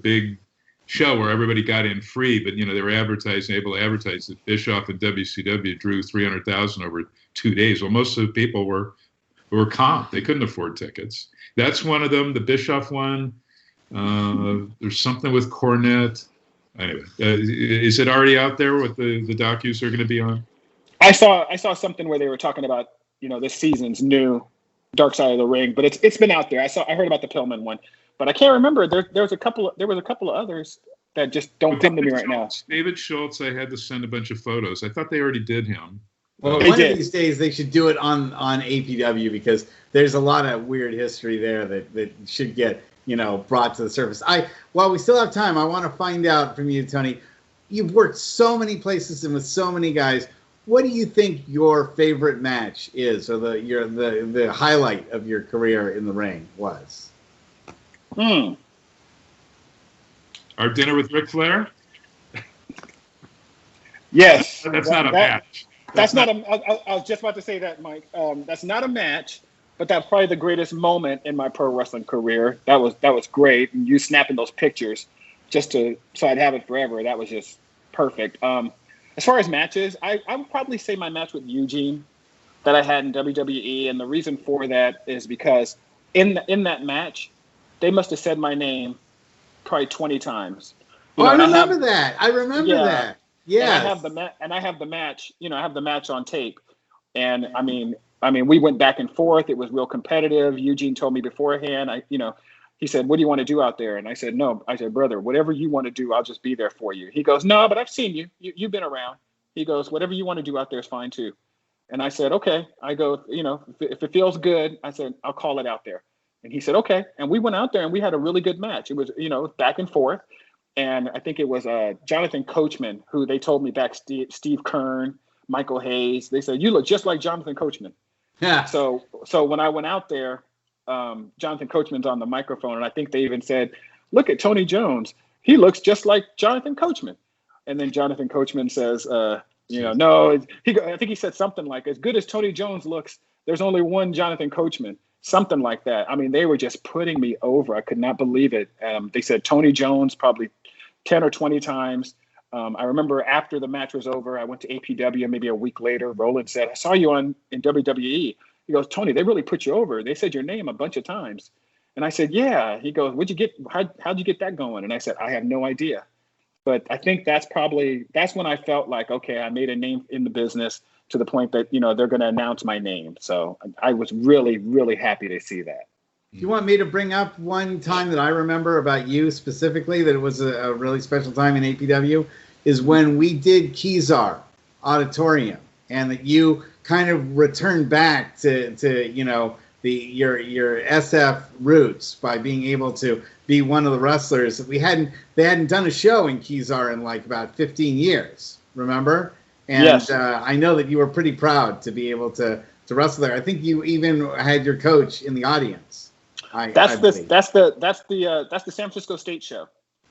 [SPEAKER 2] big show where everybody got in free, but they were able to advertise that Bischoff and WCW drew 300,000 over 2 days. Well, most of the people were comp. They couldn't afford tickets. That's one of them. The Bischoff one. There's something with Cornette. Anyway, is it already out there what the docus are going to be on?
[SPEAKER 3] I saw something where they were talking about this season's new Dark Side of the Ring, but it's been out there. I heard about the Pillman one, but I can't remember. There was a couple of others that just don't come to me right now.
[SPEAKER 2] David Schultz, I had to send a bunch of photos. I thought they already did him.
[SPEAKER 1] Well, one of these days they should do it on APW because there's a lot of weird history there that should get brought to the surface. While we still have time, I want to find out from you, Tony. You've worked so many places and with so many guys. what do you think your favorite match is, or the highlight of your career in the ring was?
[SPEAKER 2] Our dinner with Ric Flair?
[SPEAKER 3] Yes.
[SPEAKER 2] That's not a match.
[SPEAKER 3] That's not a. I was just about to say that, Mike. That's not a match, but that's probably the greatest moment in my pro wrestling career. That was great. And you snapping those pictures so I'd have it forever. That was just perfect. As far as matches, I would probably say my match with Eugene that I had in WWE, and the reason for that is because in that match, they must have said my name probably 20 times.
[SPEAKER 1] I remember that. I remember that. Yeah.
[SPEAKER 3] And I have the match. I have the match on tape, and I mean, we went back and forth. It was real competitive. Eugene told me beforehand. He said, "What do you want to do out there?" And I said, "No." I said, "Brother, whatever you want to do, I'll just be there for you." He goes, "No, but I've seen you. You've been around." He goes, "Whatever you want to do out there is fine too." And I said, "Okay." I go, if it feels good, I said, "I'll call it out there." And he said, "Okay." And we went out there and we had a really good match. It was, back and forth. And I think it was Jonathan Coachman, who they told me back, Steve Kern, Michael Hayes. They said, "You look just like Jonathan Coachman."
[SPEAKER 1] Yeah.
[SPEAKER 3] So when I went out there, Jonathan Coachman's on the microphone, and I think they even said, "Look at Tony Jones. He looks just like Jonathan Coachman." And then Jonathan Coachman says, "No." I think he said something like, "As good as Tony Jones looks, there's only one Jonathan Coachman." Something like that. I mean, they were just putting me over. I could not believe it. They said Tony Jones probably 10 or 20 times. I remember after the match was over, I went to APW maybe a week later. Roland said, "I saw you in WWE." He goes, "Tony, they really put you over. They said your name a bunch of times." And I said, "Yeah." He goes, how'd you get that going? And I said, "I have no idea." But I think that's when I felt like, okay, I made a name in the business to the point that, they're going to announce my name. So I was really, really happy to see that.
[SPEAKER 1] You want me to bring up one time that I remember about you specifically, that it was a really special time in APW, is when we did Kezar Auditorium, and that you kind of returned back to your SF roots by being able to be one of the wrestlers that they hadn't done a show in Kezar in like about 15 years, remember? And
[SPEAKER 3] yes.
[SPEAKER 1] I know that you were pretty proud to be able to wrestle there. I think you even had your coach in the audience.
[SPEAKER 3] That's the San Francisco State show.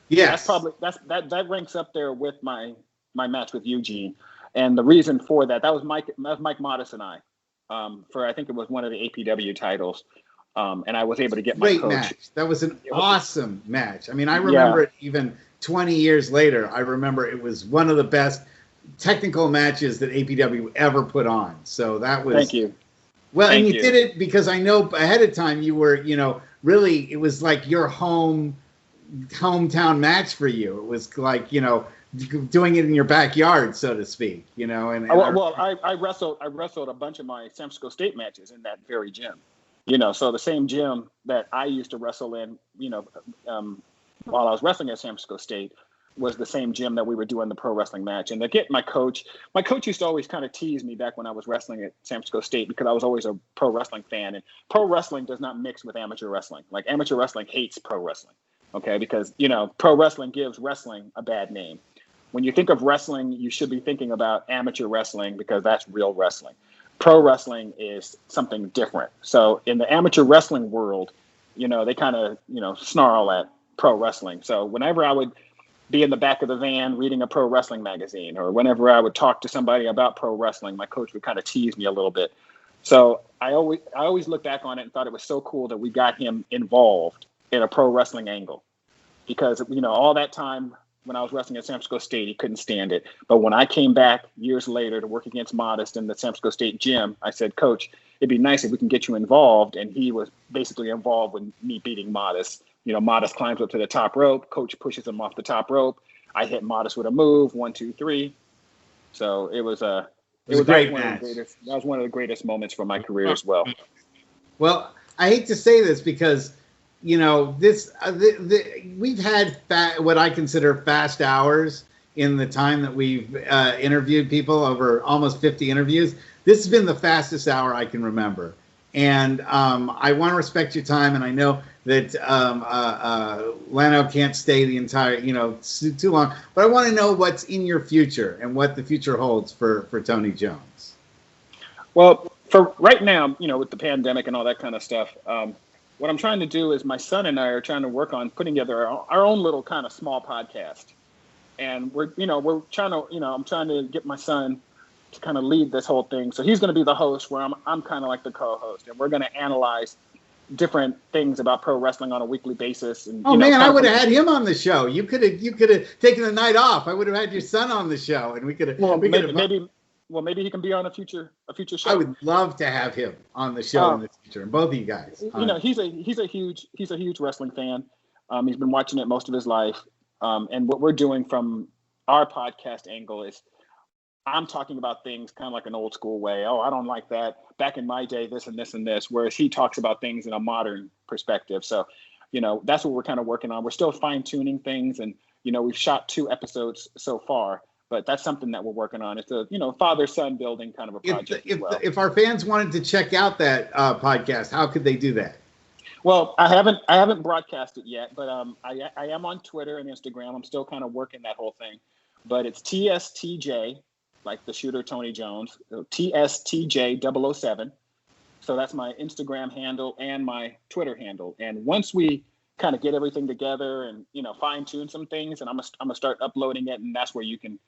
[SPEAKER 1] Yes.
[SPEAKER 3] That ranks up there with my match with Eugene. And the reason for that was Mike Modest and I. I think it was one of the APW titles. And I was able to get my coach.
[SPEAKER 1] Great match. That was an awesome match. I mean, I remember it even 20 years later. I remember it was one of the best technical matches that APW ever put on. So that was...
[SPEAKER 3] Thank you.
[SPEAKER 1] Well, and you did it because I know ahead of time you were, really, it was like your hometown match for you. It was like, doing it in your backyard, so to speak,
[SPEAKER 3] I wrestled a bunch of my San Francisco State matches in that very gym, so the same gym that I used to wrestle in, while I was wrestling at San Francisco State was the same gym that we were doing the pro wrestling match. And to get my coach used to always kind of tease me back when I was wrestling at San Francisco State, because I was always a pro wrestling fan, and pro wrestling does not mix with amateur wrestling. Like, amateur wrestling hates pro wrestling. Okay. Because, pro wrestling gives wrestling a bad name. When you think of wrestling, you should be thinking about amateur wrestling, because that's real wrestling. Pro wrestling is something different. So in the amateur wrestling world, they kind of, snarl at pro wrestling. So whenever I would be in the back of the van reading a pro wrestling magazine, or whenever I would talk to somebody about pro wrestling, my coach would kind of tease me a little bit. So I always look back on it and thought it was so cool that we got him involved in a pro wrestling angle, because, all that time when I was wrestling at San Francisco State, he couldn't stand it. But when I came back years later to work against Modest in the San Francisco State gym, I said, "Coach, it'd be nice if we can get you involved." And he was basically involved with me beating Modest. Modest climbs up to the top rope. Coach pushes him off the top rope. I hit Modest with a move, 1, 2, 3. So it was a great match. That was one of the greatest moments for my career as well.
[SPEAKER 1] Well, I hate to say this because, this we've had what I consider fast hours in the time that we've interviewed people, over almost 50 interviews. This has been the fastest hour I can remember. And I want to respect your time, and I know that Lano can't stay the entire, too long. But I want to know what's in your future and what the future holds for Tony Jones.
[SPEAKER 3] Well, for right now, with the pandemic and all that kind of stuff, what I'm trying to do is my son and I are trying to work on putting together our own little kind of small podcast. And we're trying to, I'm trying to get my son to kind of lead this whole thing. So he's going to be the host, where I'm kind of like the co-host, and we're going to analyze different things about pro wrestling on a weekly basis. And
[SPEAKER 1] I would have had him on the show. You could have taken the night off. I would have had your son on the show, and we could have.
[SPEAKER 3] Maybe he can be on a future show.
[SPEAKER 1] I would love to have him on the show in the future, and both of you guys.
[SPEAKER 3] He's a huge wrestling fan. He's been watching it most of his life. And what we're doing from our podcast angle is, I'm talking about things kind of like an old school way. Oh, I don't like that. Back in my day, this and this and this. Whereas he talks about things in a modern perspective. So, that's what we're kind of working on. We're still fine tuning things, and we've shot 2 episodes so far. But that's something that we're working on. It's a father-son building kind of a project.
[SPEAKER 1] If our fans wanted to check out that podcast, how could they do that?
[SPEAKER 3] Well, I haven't broadcast it yet, but I am on Twitter and Instagram. I'm still kind of working that whole thing. But it's TSTJ, like the shooter Tony Jones, TSTJ007. So that's my Instagram handle and my Twitter handle. And once we kind of get everything together and fine tune some things, and I'm gonna start uploading it, and that's where you can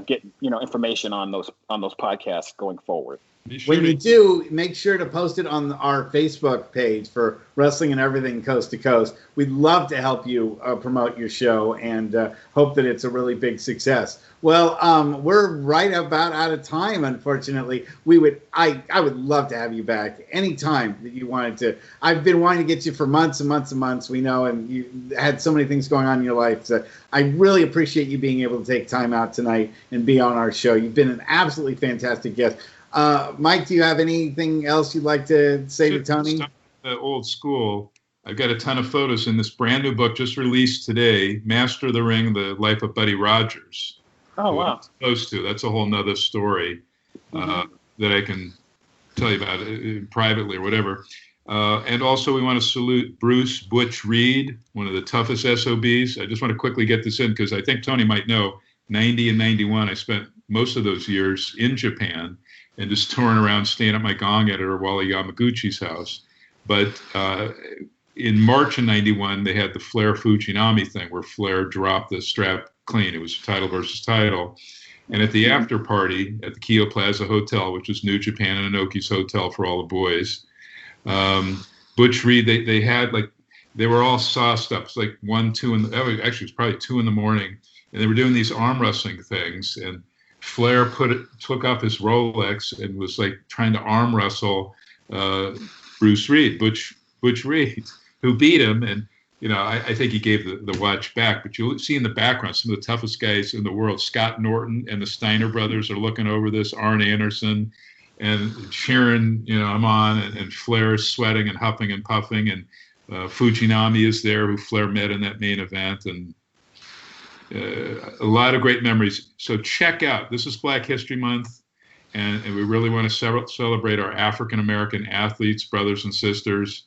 [SPEAKER 3] get information on those podcasts going forward.
[SPEAKER 1] When you do, make sure to post it on our Facebook page for Wrestling and Everything Coast to Coast. We'd love to help you promote your show, and hope that it's a really big success. Well, we're right about out of time, unfortunately. I would love to have you back anytime that you wanted to. I've been wanting to get you for months and months and months, we know, and you had so many things going on in your life. So I really appreciate you being able to take time out tonight and be on our show. You've been an absolutely fantastic guest. Mike, do you have anything else you'd like to say to Tony?
[SPEAKER 2] Old school. I've got a ton of photos in this brand new book just released today, Master of the Ring, The Life of Buddy Rogers.
[SPEAKER 3] Oh, wow.
[SPEAKER 2] I'm supposed to. That's a whole nother story that I can tell you about privately or whatever. And also we want to salute Bruce Butch Reed, one of the toughest SOBs. I just want to quickly get this in because I think Tony might know, 90 and 91, I spent most of those years in Japan and just touring around, staying at my gong editor, Wally Yamaguchi's house. But in March of 91, they had the Flair Fujinami thing where Flair dropped the strap clean. It was title versus title. And at the after party at the Kyo Plaza Hotel, which was New Japan and Inoki's hotel for all the boys, Butch Reed, they had they were all sauced up. It's like 1, 2, actually it was probably 2 in the morning. And they were doing these arm wrestling things. And Flair took off his Rolex and was trying to arm wrestle Bruce Reed, Butch Reed, who beat him. And I think he gave the watch back. But you'll see in the background some of the toughest guys in the world. Scott Norton and the Steiner brothers are looking over this. Arn Anderson and cheering. I'm on, and Flair is sweating and huffing and puffing. And Fujinami is there, who Flair met in that main event, and. A lot of great memories. So check out, this is Black History Month, and we really want to celebrate our African-American athletes, brothers and sisters.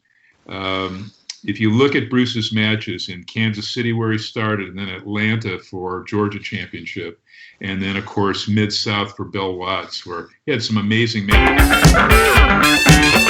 [SPEAKER 2] If you look at Bruce's matches in Kansas City, where he started, and then Atlanta for Georgia Championship, and then, of course, Mid-South for Bill Watts, where he had some amazing matches.